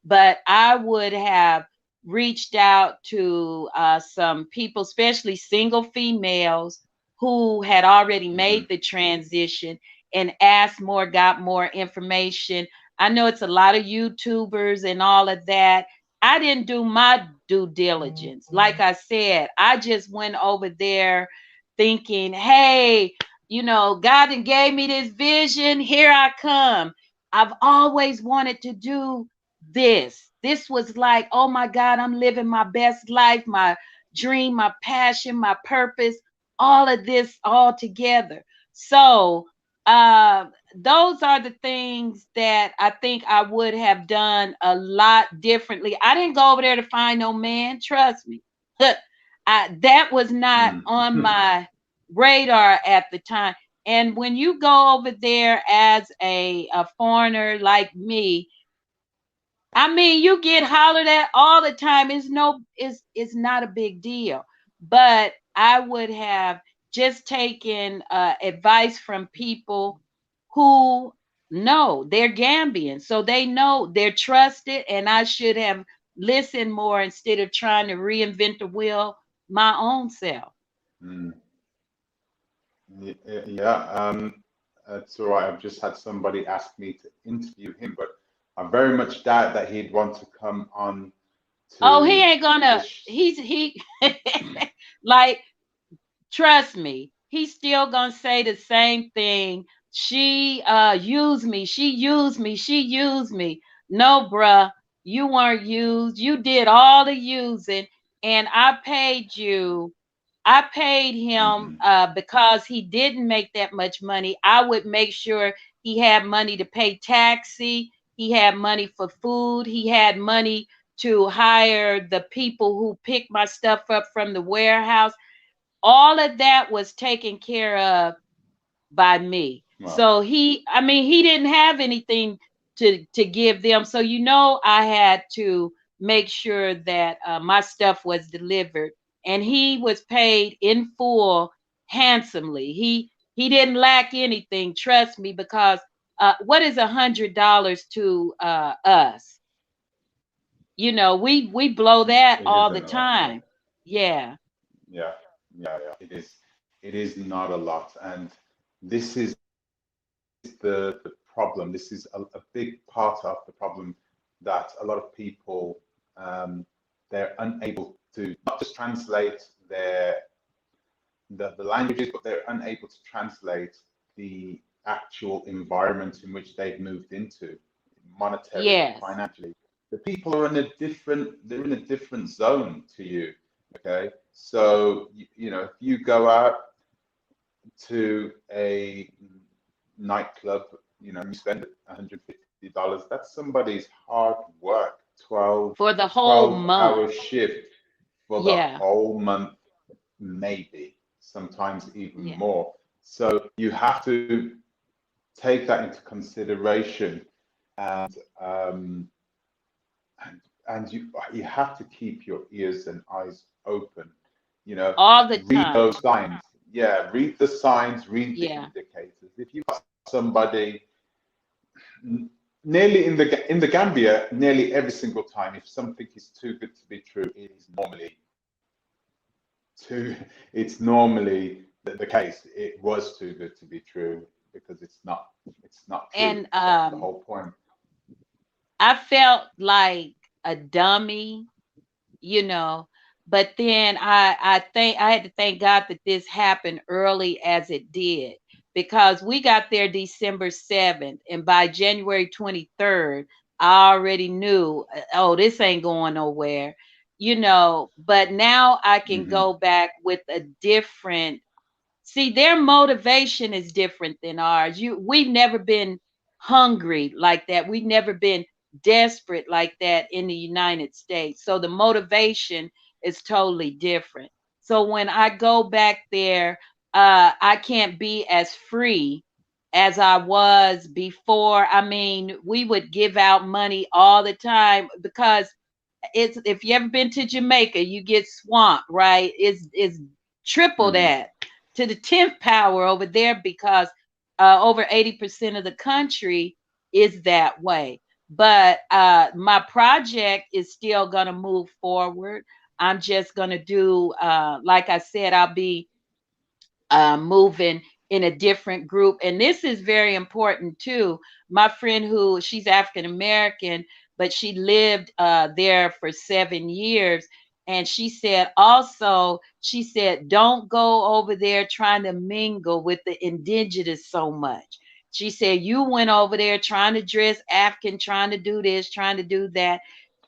But I would have reached out to some people, especially single females who had already Mm-hmm, made the transition, and asked more, got more information. I know it's a lot of YouTubers and all of that. I didn't do my due diligence. Like I said, I just went over there thinking, hey, God done gave me this vision. Here I come. I've always wanted to do this. This was like, oh my God, I'm living my best life, my dream, my passion, my purpose, all of this all together. So, uh, those are the things that I think I would have done a lot differently. I didn't go over there to find no man, trust me. That was not mm, on my radar at the time. And when you go over there as a foreigner like me, I mean, you get hollered at all the time. It's not a big deal. But I would have just taken advice from people who know they're Gambian, so they know they're trusted, and I should have listened more instead of trying to reinvent the wheel my own self. mm. Yeah, it's all right. I've just had somebody ask me to interview him, but I very much doubt that he'd want to come on Oh, he to ain't gonna. this. He like, trust me, he's still gonna say the same thing. She used me, she used me, she used me. No, bruh, you weren't used. You did all the using, and I paid you. I paid him Hmm. because he didn't make that much money. I would make sure he had money to pay taxi, he had money for food, he had money to hire the people who pick my stuff up from the warehouse. All of that was taken care of by me. Well, So I mean, he didn't have anything to give them. So I had to make sure that my stuff was delivered, and he was paid in full, handsomely. He didn't lack anything. Trust me, because what is $100 to us? You know, we blow that It all the isn't a lot. Yeah. time. Yeah. Yeah. Yeah. Yeah. It is. It is not a lot, and this is the problem. This is a big part of the problem that a lot of people they're unable to not just translate the languages, but they're unable to translate the actual environment in which they've moved into, monetarily, Yes. financially. The people are in a they're in a different zone to you. Okay, so you know, if you go out to a nightclub, you know, you spend $150, that's somebody's hard work, For the whole 12-hour month. shift for the Yeah. whole month, maybe, sometimes even Yeah. more. So you have to take that into consideration, and and you have to keep your ears and eyes open. You know, All the read those time. signs. Yeah, read the signs, read the Yeah. indicators. If you got somebody nearly in the Gambia, nearly every single time, if something is too good to be true, it is normally too. It's normally the case. It was too good to be true because it's not. It's not true. And That's the whole point. I felt like a dummy, you know, but then I think I had to thank God that this happened early as it did, because we got there December 7th, and by January 23rd I already knew, oh, this ain't going nowhere, you know. But now I can Hmm. go back with a different. See, their motivation is different than ours. We've never been hungry like that. We've never been desperate like that in the United States. So the motivation is totally different. So when I go back there, I can't be as free as I was before. I mean, we would give out money all the time because it's, if you ever been to Jamaica, you get swamped, right? It's triple Hmm. that to the 10th power over there, because over 80% of the country is that way. But my project is still gonna move forward. I'm just gonna do, like I said, I'll be moving in a different group. And this is very important too. My friend, who she's African American, but she lived there for 7 years. And she said also, she said, don't go over there trying to mingle with the indigenous so much. She said, you went over there trying to dress African, trying to do this, trying to do that.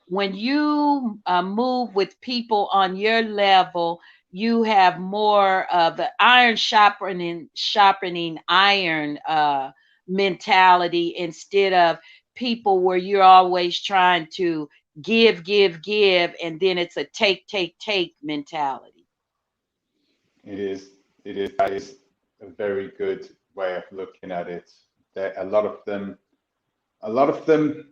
When you move with people on your level, you have more of the iron sharpening iron mentality, instead of people where you're always trying to give, and then it's a take mentality. It is. It is. That is a very good way of looking at it. There, a lot of them. A lot of them.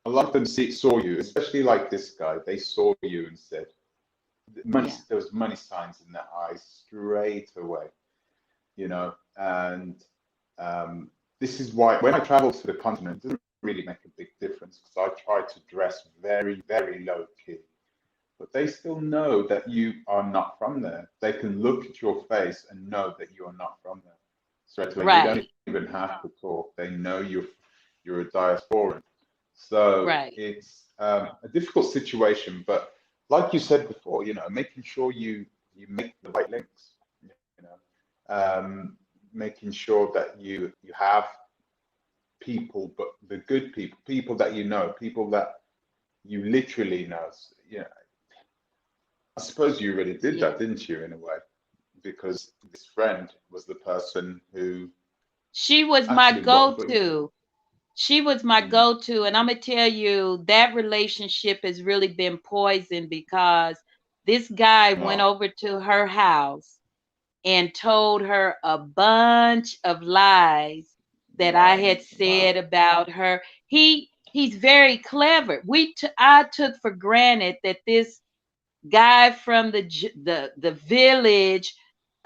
A lot of them saw you, especially like this guy. They saw you and said, "Money." Yeah. There was money signs in their eyes straight away. You know, and this is why when I travel to the continent, it doesn't really make a big difference because I try to dress very, very low key. But they still know that you are not from there. They can look at your face and know that you are not from there straight away. They don't Right. even have to talk. They know you're a diasporan. So Right. it's a difficult situation. But like you said before, you know, making sure you make the right links. You know, making sure that you have people, but the good people, people that you know, people that you literally know. You know, I suppose you already did Yeah. that, didn't you, in a way? Because this friend was the person who She was my actually what go-to. She was my mm, go-to, and I'm gonna tell you that relationship has really been poisoned, because this guy went oh, over to her house and told her a bunch of lies that I right, had wow, said about her. He's very clever. I took for granted that this guy from the village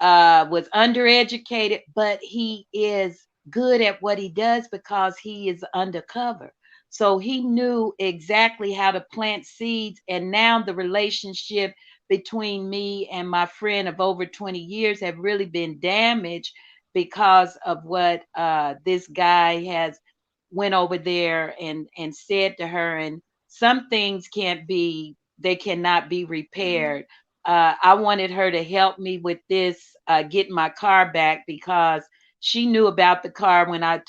was undereducated, but he is good at what he does because he is undercover. So he knew exactly how to plant seeds. And now the relationship between me and my friend of over 20 years have really been damaged because of what this guy has went over there and said to her. And some things can't be, they cannot be repaired. I wanted her to help me with this, getting my car back, because she knew about the car when I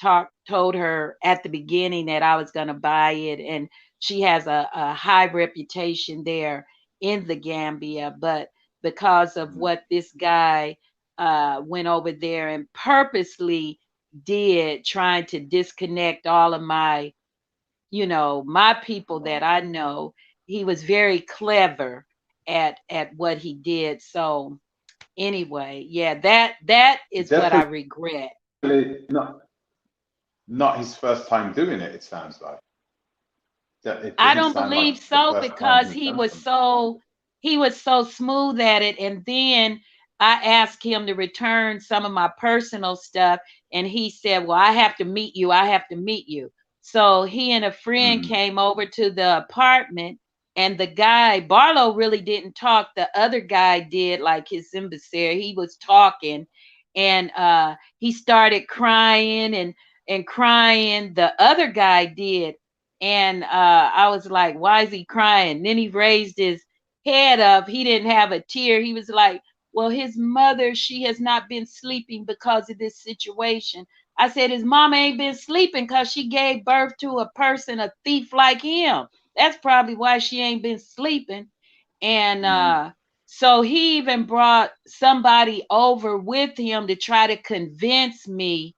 told her at the beginning that I was going to buy it. And she has a high reputation there in the Gambia. But because of what this guy went over there and purposely did, trying to disconnect all of my, my people that I know, he was very clever at what he did. So anyway, yeah, that is what I Definitely regret. not his first time doing it. It sounds like that. It I doesn't don't sound believe like the so, first time because he's done something. he was so smooth at it. And then I asked him to return some of my personal stuff, and he said, "Well, I have to meet you. I have to meet you." So he and a friend Mm, came over to the apartment, and the guy, Barlow, really didn't talk. The other guy did, like his emissary. He was talking, and he started crying and crying. The other guy did. And I was like, why is he crying? Then he raised his head up. He didn't have a tear. He was like, well, his mother, she has not been sleeping because of this situation. I said, his mama ain't been sleeping because she gave birth to a person, a thief like him. That's probably why she ain't been sleeping. And mm, so he even brought somebody over with him to try to convince me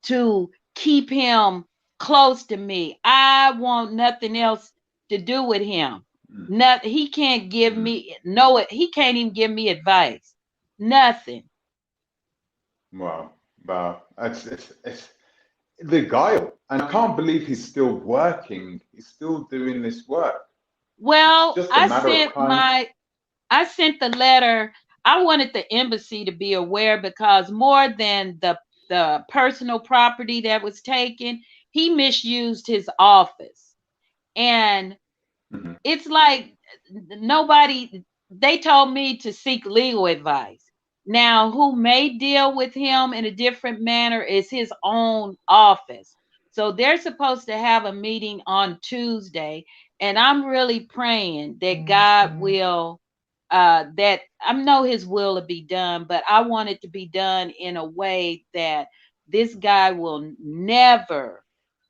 to keep him close to me. I want nothing else to do with him. mm, Not, he can't give mm. me no, he can't even give me advice. Nothing. Wow, wow. It's the guile, and I can't believe he's still working. He's still doing this work. It's Well, just a matter of time. I sent the letter. I wanted the embassy to be aware, because more than the personal property that was taken, he misused his office. And Mhm, it's like nobody, they told me to seek legal advice. Now, who may deal with him in a different manner is his own office. So they're supposed to have a meeting on Tuesday, and I'm really praying that God will, that I know his will to be done, but I want it to be done in a way that this guy will never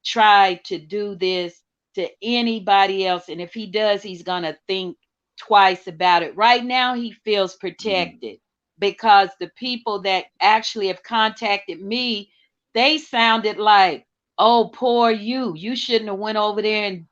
try to do this to anybody else. And if he does, he's going to think twice about it. Right now, he feels mhm, protected because the people that actually have contacted me, they sounded like, oh, poor you. You shouldn't have went over there. And,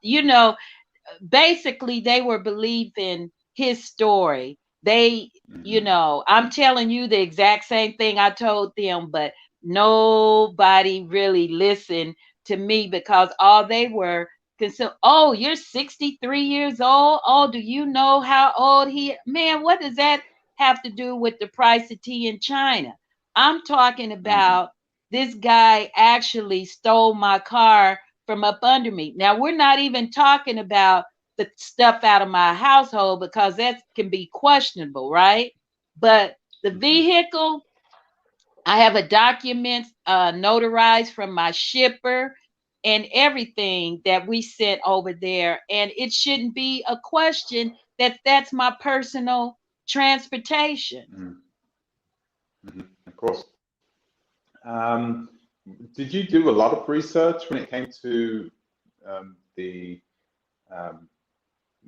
basically they were believing his story. They, mhm, I'm telling you the exact same thing I told them, but nobody really listened to me, because all they were concerned, oh, you're 63 years old. Oh, do you know how old man, what does that have to do with the price of tea in China? I'm talking mhm, about this guy actually stole my car from up under me. Now, we're not even talking about the stuff out of my household, because that can be questionable, right? But the mhm. vehicle, I have a document notarized from my shipper and everything that we sent over there. And it shouldn't be a question that that's my personal transportation. Mm, mhm. Of course. Um, did you do a lot of research when it came to the um,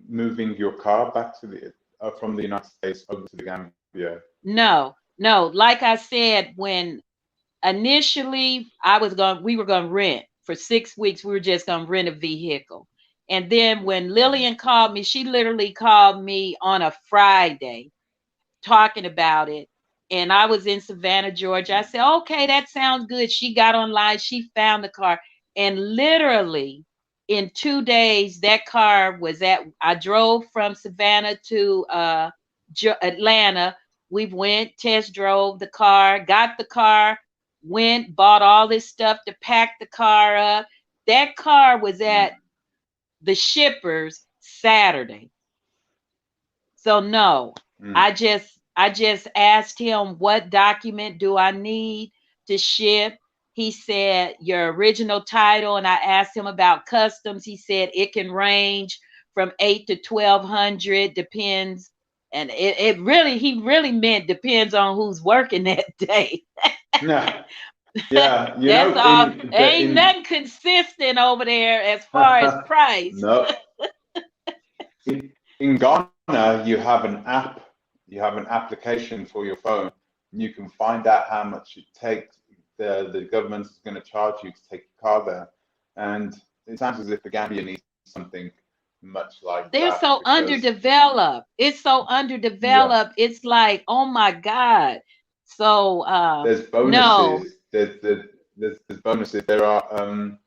moving your car back to the from the United States over to the Gambia? No, no. Like I said, when initially we were going to rent for 6 weeks. We were just going to rent a vehicle. And then when Mhm, Lillian called me, she literally called me on a Friday talking about it. And I was in Savannah, Georgia. I said, okay, that sounds good. She got online, she found the car. And literally in 2 days, that car was I drove from Savannah to Atlanta. We went, test drove the car, got the car, went, bought all this stuff to pack the car up. That car was mm, at the shippers Saturday. So no, I just asked him, what document do I need to ship? He said your original title, and I asked him about customs. He said it can range from 8 to 1,200, depends. And it really, he really meant depends on who's working that day. Yeah, yeah. You That's know, all. Ain't nothing consistent over there as far as price. no, in Ghana, you have an app, you have an application for your phone. You can find out how much it takes. The government is going to charge you to take your car there, and it sounds as if the Gambia needs something much like They're that so because underdeveloped. It's so yeah, underdeveloped. It's like, oh my God. So there's no. bonuses. There's bonuses. There are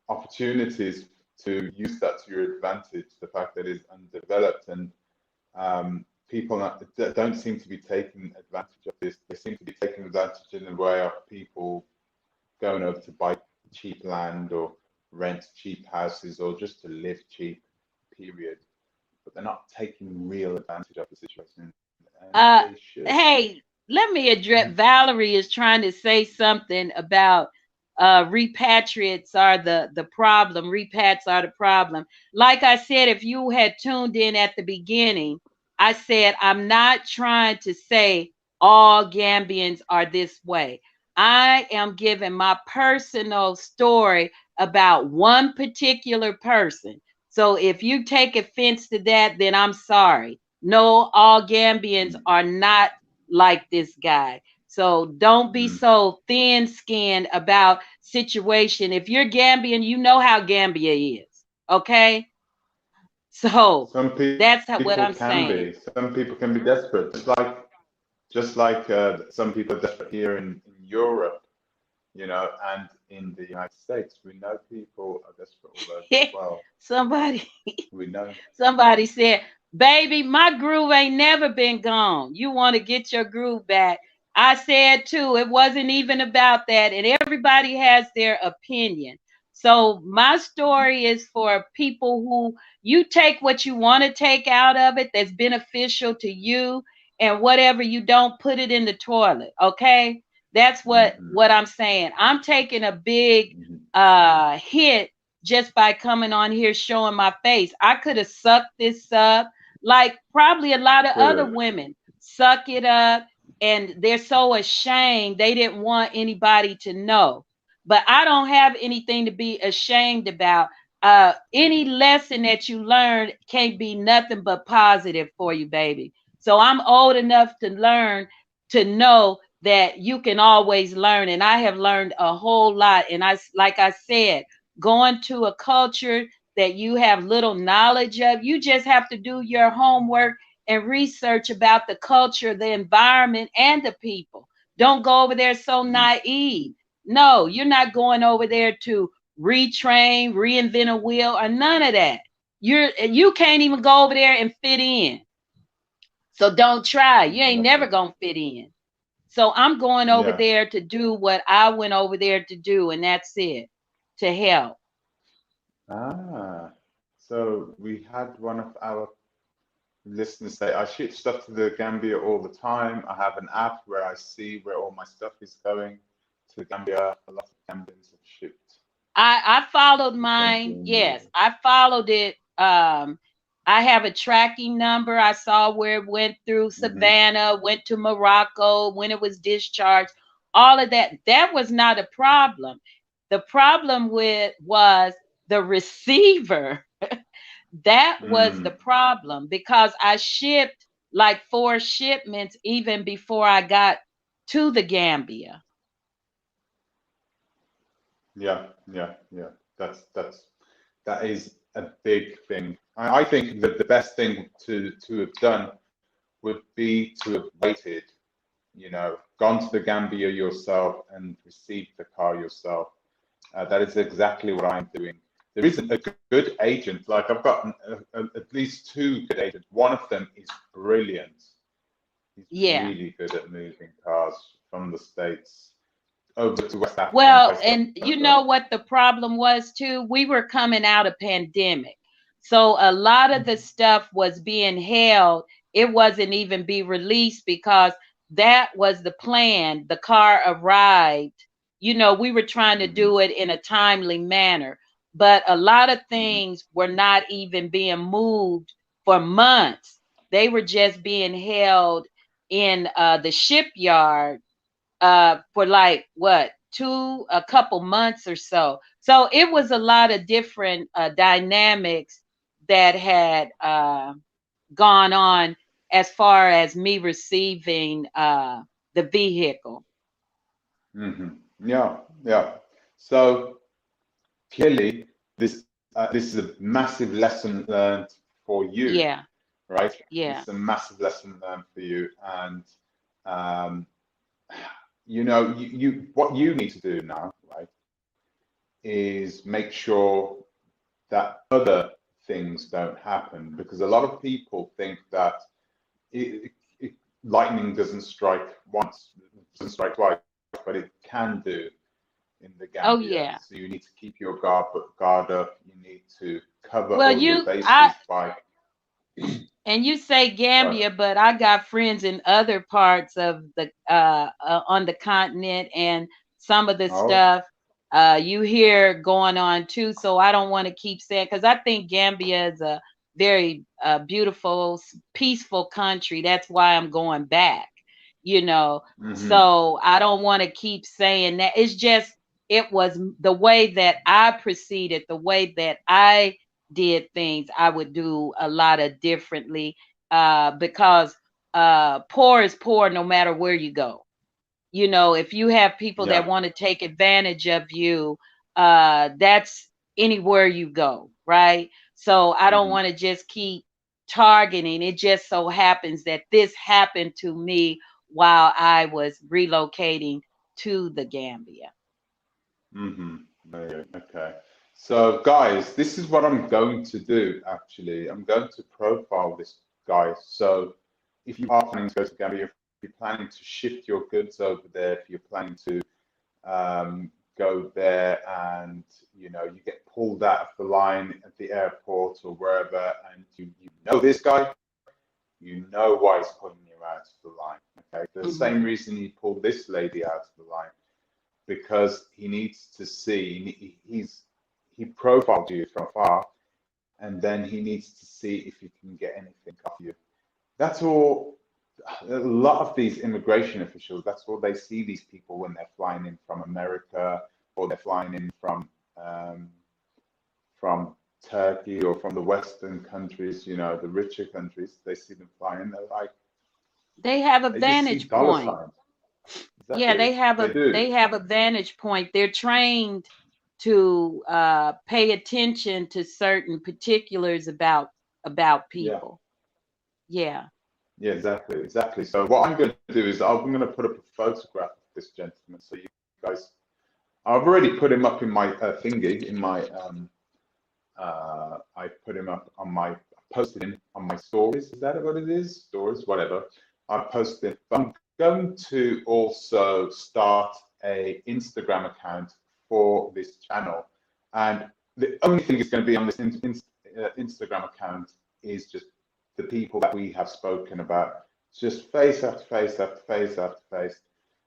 opportunities to use that to your advantage. The fact that it's undeveloped and people don't seem to be taking advantage of this. They seem to be taking advantage in the way of people going over to buy cheap land or rent cheap houses or just to live cheap, period. But they're not taking real advantage of the situation, and Uh they should. hey, let me address, Valerie is trying to say something about repatriates are the problem. Repats are the problem. Like I said, if you had tuned in at the beginning, I said I'm not trying to say all Gambians are this way. I am giving my personal story about one particular person. So if you take offense to that, then I'm sorry. No, all Gambians are not like this guy. So don't be Mm. so thin-skinned about situation. If you're Gambian, you know how Gambia is. Okay? So Some that's what people I'm can saying. be. Some people can be desperate, just like some people are desperate here in Europe, you know, and in the United States. We know people are desperate all over as well. somebody We know. somebody said, baby, my groove ain't never been gone. You want to get your groove back. I said too, it wasn't even about that. And everybody has their opinion. So my story is for people who you take what you want to take out of it that's beneficial to you, and whatever you don't, put it in the toilet. Okay. That's Hmm. what I'm saying. I'm taking a big Hmm. hit just by coming on here showing my face. I could have sucked this up like probably a lot of Could other have. women suck it up, and they're so ashamed they didn't want anybody to know. But I don't have anything to be ashamed about. Any lesson that you learn can't be nothing but positive for you, baby. So I'm old enough to learn, to know that you can always learn, and I have learned a whole lot. And like I said, going to a culture that you have little knowledge of, you just have to do your homework and research about the culture, the environment, and the people. Don't go over there so naive. No, you're not going over there to retrain, reinvent a wheel, or none of that. You can't even go over there and fit in. So don't try. You ain't never Exactly. gonna fit in. So I'm going over Yeah. there to do what I went over there to do, and that's it, to help. Ah. So we had one of our listeners say, I ship stuff to the Gambia all the time. I have an app where I see where all my stuff is going to the Gambia. A lot of Gambians have shipped I followed things mine. in Yes, Europe. I followed it. I have a tracking number. I saw where it went through Hmm. Savannah, went to Morocco, when it was discharged. All of that. That was not a problem. The problem with was the receiver. That was the Mm. problem, because I shipped like 4 shipments even before I got to the Gambia. Yeah, yeah, yeah. That is a big thing. I think that the best thing to have done would be to have waited, you know, gone to the Gambia yourself and received the car yourself. That is exactly what I'm doing. There isn't a good agent. Like I've got at least two good agents. One of them is brilliant. He's Yeah. really good at moving cars from the States over to West Africa and Well, places and like you that. know what the problem was too? We were coming out of pandemic. So a lot of the stuff was being held. It wasn't even be released because that was the plan. The car arrived. You know, we were trying to Mm-hmm. do it in a timely manner, but a lot of Mm-hmm. things were not even being moved for months. They were just being held in the shipyard for like what a couple months or so. So it was a lot of different dynamics that had gone on as far as me receiving the vehicle. Mm-hmm. Yeah, yeah. So clearly, this is a massive lesson learned for you, Yeah, right? This yeah. is a massive lesson learned for you, and um, you what you need to do now, right, is make sure that other things don't happen because a lot of people think that lightning doesn't strike once, doesn't strike twice, but it can do in the Oh Gambia. yeah. So you need to keep your guard up. You need to cover Well, all your you I bases by. and you say Sorry. Gambia, but I got friends in other parts of the on the continent, and some of the Oh. stuff you hear going on too. So I don't want to keep saying because I think Gambia is a very beautiful, peaceful country. That's why I'm going back. You know, Hmm. so I don't want to keep saying that. It's just it was the way that I proceeded, the way that I did things, I would do a lot of differently because poor is poor no matter where you go. You know, if you have people that Yeah. want to take advantage of you, that's anywhere you go, right? So I don't Hmm. want to just keep targeting. It just so happens that this happened to me while I was relocating to the Gambia. Hmm. Okay. So, guys, this is what I'm going to do. Actually, I'm going to profile this guy. So, if you are planning to go to Gambia, if you're planning to shift your goods over there, if you're planning to go there and you get pulled out of the line at the airport or wherever, and you know this guy, you know why he's pulling you out of the line. Okay, the Hmm. same reason he pulled this lady out of the line because he needs to see he profiled you from afar, and then he needs to see if he can get anything off you. That's all. A lot of these immigration officials, that's all they see these people when they're flying in from America or they're flying in um, from Turkey or from the Western countries, the richer countries. They see them flying, they're like, They have a they just see vantage dollar point. signs. Yeah, Exactly, they do. they have a vantage point. They're trained to pay attention to certain particulars about Yeah, people. Yeah. yeah, exactly, exactly. So what I'm going to do is I'm going to put up a photograph of this gentleman. So you guys, I've already put him up in my thingy, in my I put him up on my, posted him on my stories. Is that what it is? Stories, whatever. I posted it. But I'm going to also start a Instagram account for this channel. And the only thing is going to be on this Instagram account is just the people that we have spoken about. Just face after face after face after face,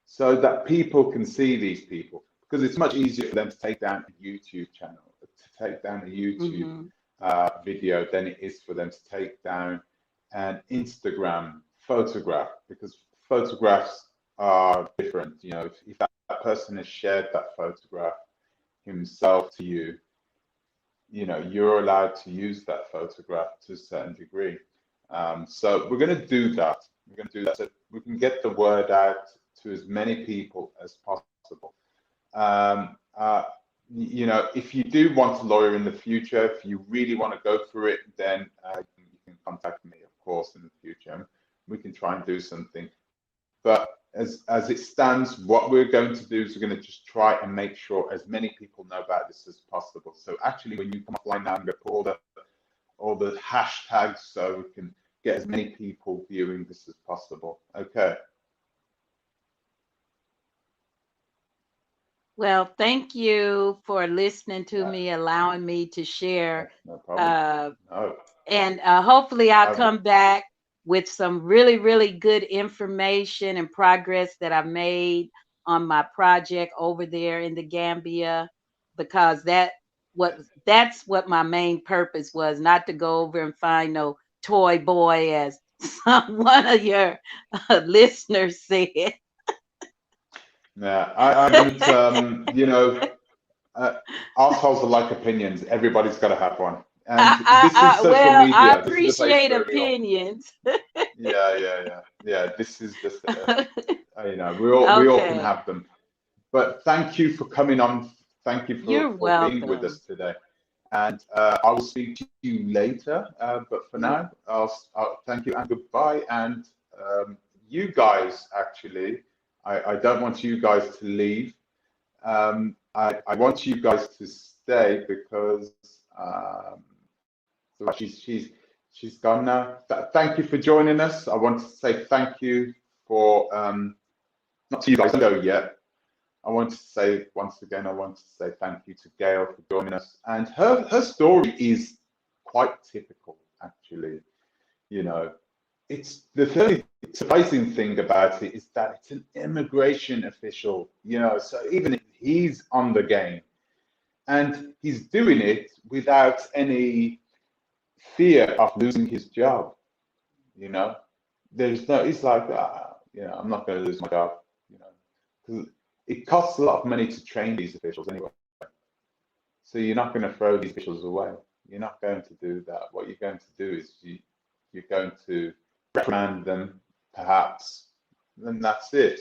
so that people can see these people. Because it's much easier for them to take down a YouTube channel, to take down a YouTube Hmm. video than it is for them to take down an Instagram photograph, because photographs are different. If that person has shared that photograph himself to you, you're allowed to use that photograph to a certain degree. So we're going to do that. We're going to do that so we can get the word out to as many people as possible. If you do want a lawyer in the future, if you really want to go through it, then you can contact me, of course, in the future. We can try and do something. But as it stands, what we're going to do is we're going to just try and make sure as many people know about this as possible. So actually, when you come offline now, I'm going to put all the hashtags so we can get as many people viewing this as possible. Okay. Well, thank you for listening to Yeah, me, allowing me to share. that's no problem. Uh, No, and hopefully, I'll I come back with some really, really good information and progress that I made on my project over there in the Gambia, because that's what my main purpose was, not to go over and find no toy boy, as one of your listeners said. yeah, I wouldn't. You know, uh, assholes are like opinions. Everybody's got to have one. And this is social Well, I media. This is a place appreciate for real. opinions. Yeah, yeah, yeah, yeah. This is just, you know, we all can Okay, have them. But thank you for coming on. Thank you you're for being with welcome. us today. And I will speak to you later. But for now, I'll thank you and goodbye. And you guys, actually, I don't want you guys to leave. I want you guys to stay because so she's gone now. Thank you for joining us. I want to say thank you for not to you guys, don't go yet. I want to say once again, I want to say thank you to Gail for joining us. And her story is quite typical, actually. You know, it's the very surprising thing about it is that it's an immigration official, you know, so even if he's on the game and he's doing it without any fear of losing his job, you know. There's no, it's like, you know, I'm not going to lose my job, you know, because it costs a lot of money to train these officials anyway. So you're not going to throw these officials away. You're not going to do that. What you're going to do is you're going to reprimand them, perhaps, and that's it.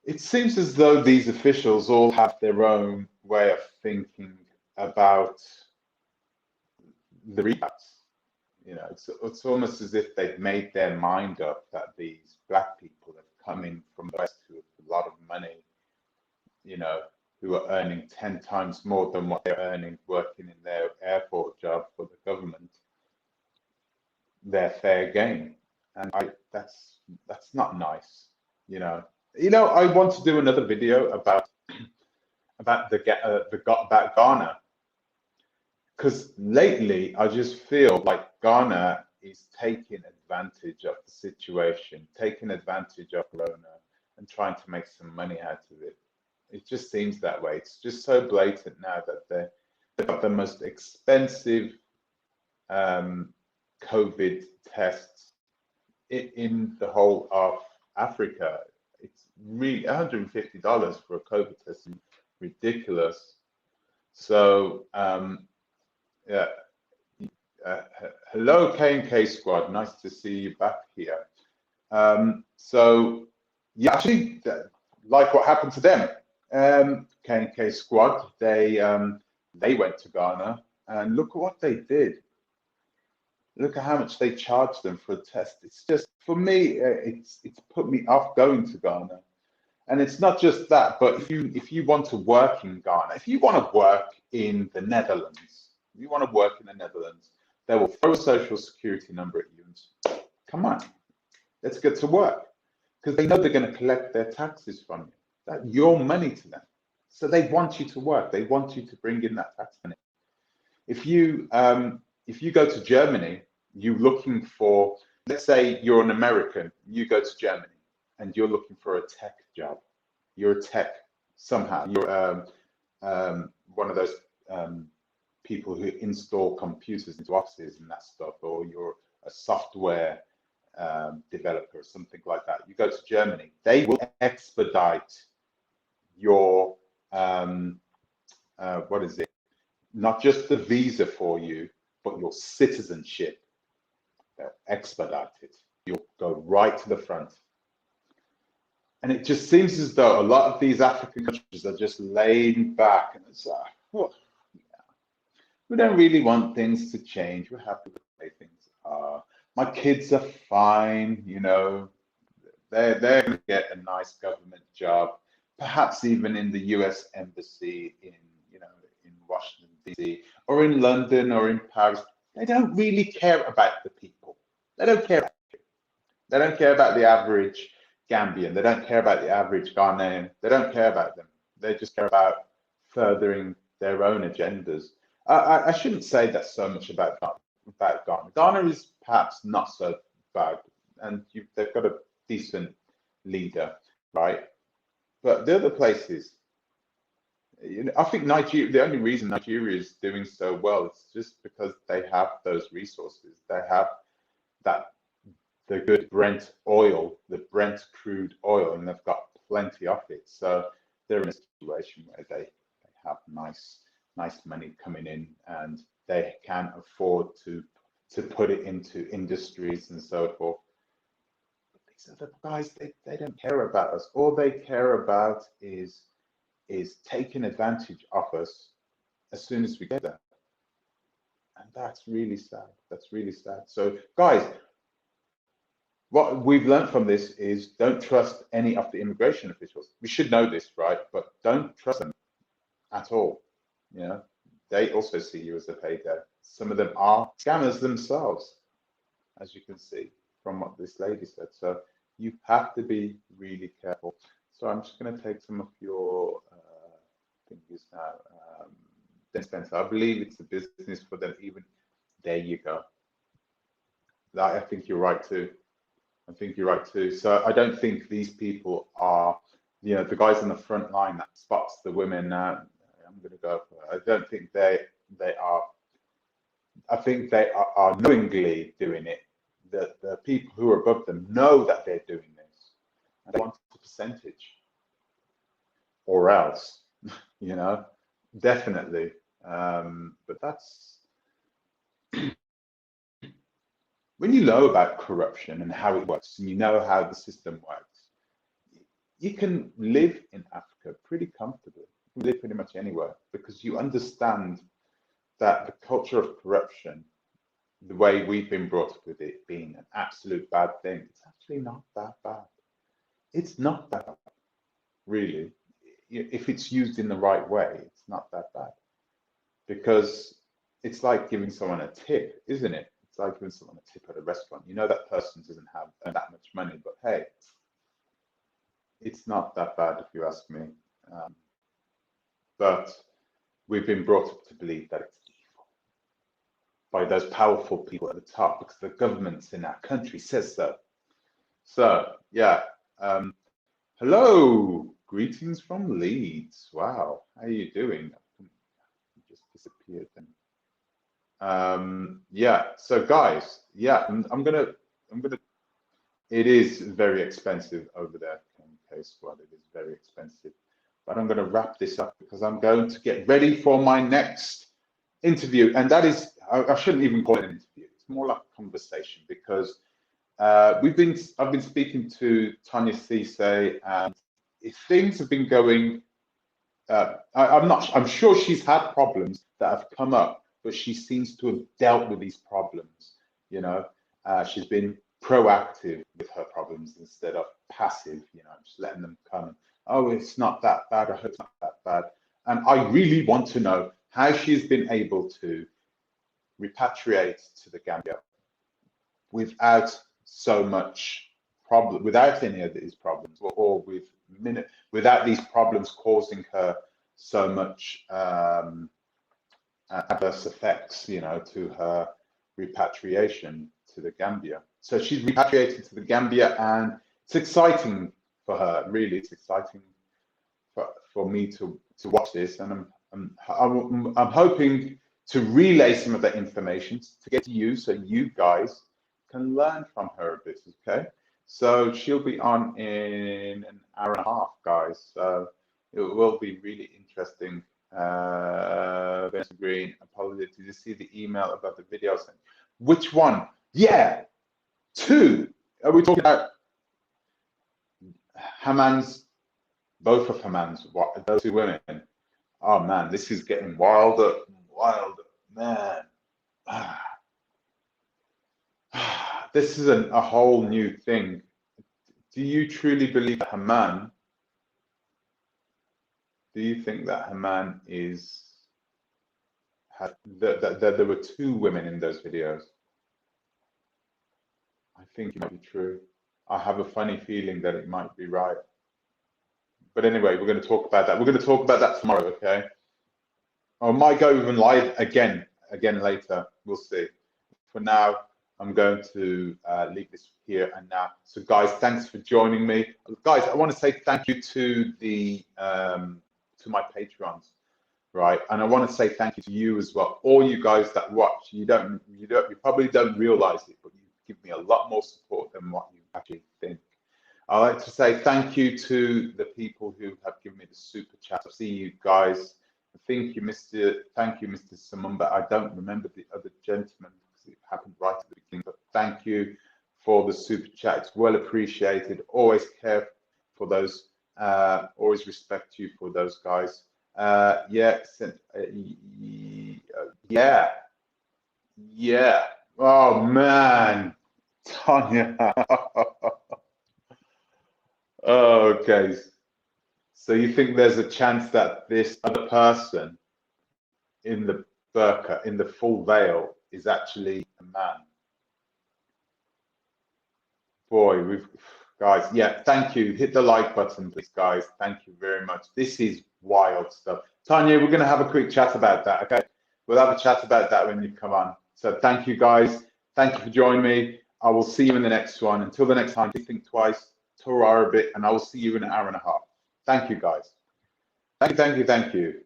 It seems as though these officials all have their own way of thinking about the repats. You know, it's almost as if they've made their mind up that these black people have come in from the West with a lot of money, you know, who are earning 10 times more than what they're earning working in their airport job for the government. They're fair game. And that's not nice, you know. You know, I want to do another video about Ghana, because lately I just feel like Ghana is taking advantage of the situation, taking advantage of Corona, and trying to make some money out of it. It just seems that way. It's just so blatant now that they've got the most expensive COVID tests in the whole of Africa. It's really $150 for a COVID test. Ridiculous. So yeah. Hello, K&K squad. Nice to see you back here. So, yeah, actually, like what happened to them, K&K squad, they went to Ghana and look at what they did. Look at how much they charged them for a test. It's just, for me, it's put me off going to Ghana. And it's not just that, but if you want to work in Ghana, if you want to work in the Netherlands, if you want to work in the Netherlands, they will throw a social security number at you and come on, let's get to work. Because they know they're going to collect their taxes from you. That's your money to them. So they want you to work. They want you to bring in that tax money. If you go to Germany, you're looking for, let's say you're an American, you go to Germany and you're looking for a tech job. You're a tech somehow. You're one of those people who install computers into offices and that stuff, or you're a software developer or something like that. You go to Germany, they will expedite your what is it? Not just the visa for you, but your citizenship. They'll expedite it. You'll go right to the front. And it just seems as though a lot of these African countries are just laying back and it's like, oh, we don't really want things to change. We're happy with the way things are. My kids are fine, you know. They're going to get a nice government job, perhaps even in the U.S. embassy in, you know, in Washington D.C. or in London or in Paris. They don't really care about the people. They don't care. They don't care about the average Gambian. They don't care about the average Ghanaian. They don't care about them. They just care about furthering their own agendas. I shouldn't say that so much about Ghana. Ghana is perhaps not so bad, and they've got a decent leader, right? But the other places, I think Nigeria, the only reason Nigeria is doing so well is just because they have those resources. They have the good Brent oil, the Brent crude oil, and they've got plenty of it. So they're in a situation where they have nice money coming in, and they can afford to put it into industries and so forth. But these other guys, they don't care about us. All they care about is taking advantage of us as soon as we get there. And that's really sad. That's really sad. So guys, what we've learned from this is don't trust any of the immigration officials. We should know this, right? But don't trust them at all. You know, they also see you as a payday. Some of them are scammers themselves, as you can see from what this lady said. So you have to be really careful. So I'm just going to take some of your things now. Spencer, I believe it's a business for them. Even there you go. I think you're right too. I think you're right too. So I don't think these people are, you know, the guys on the front line that spots the women. I'm going to go for. I don't think they are. I think they are knowingly doing it. The people who are above them know that they're doing this, and they want a percentage, or else, you know, definitely. But that's when you know about corruption and how it works, and you know how the system works, you can live in Africa pretty comfortably. You can live pretty much anywhere because you understand that the culture of corruption, the way we've been brought up with it being an absolute bad thing, it's actually not that bad. It's not that bad, really. If it's used in the right way, it's not that bad. Because it's like giving someone a tip, isn't it? It's like giving someone a tip at a restaurant. You know that person doesn't have that much money, but hey, it's not that bad if you ask me. But we've been brought up to believe that it's evil by those powerful people at the top because the governments in our country says so. So yeah, hello, greetings from Leeds. Wow, how are you doing? You just disappeared then. Yeah, so guys, yeah, I'm gonna it is very expensive over there in case what it is very expensive, but I'm gonna wrap this up because I'm going to get ready for my next interview, and that is I shouldn't even call it an interview, it's more like a conversation because I've been speaking to Tanya Cisse, and things have been going I'm sure she's had problems that have come up, but she seems to have dealt with these problems. You know, she's been proactive with her problems instead of passive. You know, just letting them come. Oh, it's not that bad. I hope it's not that bad. And I really want to know how she's been able to repatriate to the Gambia without so much problem, without any of these problems, or without these problems causing her so much adverse effects, you know, to her repatriation to the Gambia. So she's repatriated to the Gambia, and it's exciting for her. Really, it's exciting for me to watch this, and I'm hoping to relay some of that information to get to you, so you guys can learn from her a bit. Okay, so she'll be on in an hour and a half, guys. So it will be really interesting. Vincent Green, apologies. Did you see the email about the video? Which one? Yeah, two. Are we talking about Haman's? Both of Haman's. What? Those two women. Oh man, this is getting wilder, man. This is a whole new thing. Do you truly believe that Haman? Do you think that Haman is? That there were two women in those videos? I think it might be true. I have a funny feeling that it might be right. But anyway, we're going to talk about that. We're going to talk about that tomorrow, okay? I might go even live again later. We'll see. For now, I'm going to leave this here and now. So guys, thanks for joining me. Guys, I want to say thank you to the to my patrons, right? And I want to say thank you to you as well. All you guys that watch, you probably don't realize it, but you give me a lot more support than what you actually think. I'd like to say thank you to the people who have given me the super chat. I see you guys. Thank you, Mr. Samumba. I don't remember the other gentleman because it happened right at the beginning, but thank you for the super chat. It's well appreciated. Always care for those, always respect you for those guys. Yeah. Oh man, Tanya. Okay. So you think there's a chance that this other person in the burqa, in the full veil, is actually a man? Boy, guys, yeah, thank you. Hit the like button, please, guys. Thank you very much. This is wild stuff. Tanya, we're going to have a quick chat about that, okay? We'll have a chat about that when you come on. So thank you, guys. Thank you for joining me. I will see you in the next one. Until the next time, think twice, Torah a bit, and I will see you in an hour and a half. Thank you, guys. Thank you.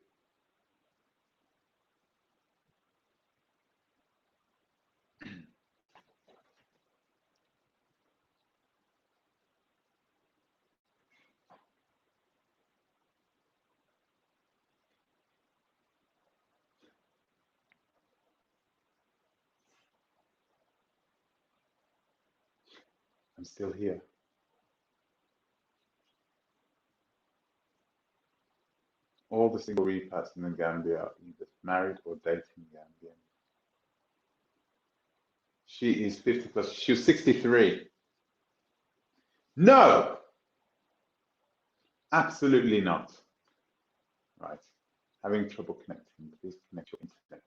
I'm still here. All the single repats in the Gambia are either married or dating Gambian. She is 50 plus. She was 63. No, absolutely not. Right. Having trouble connecting. Please connect your internet.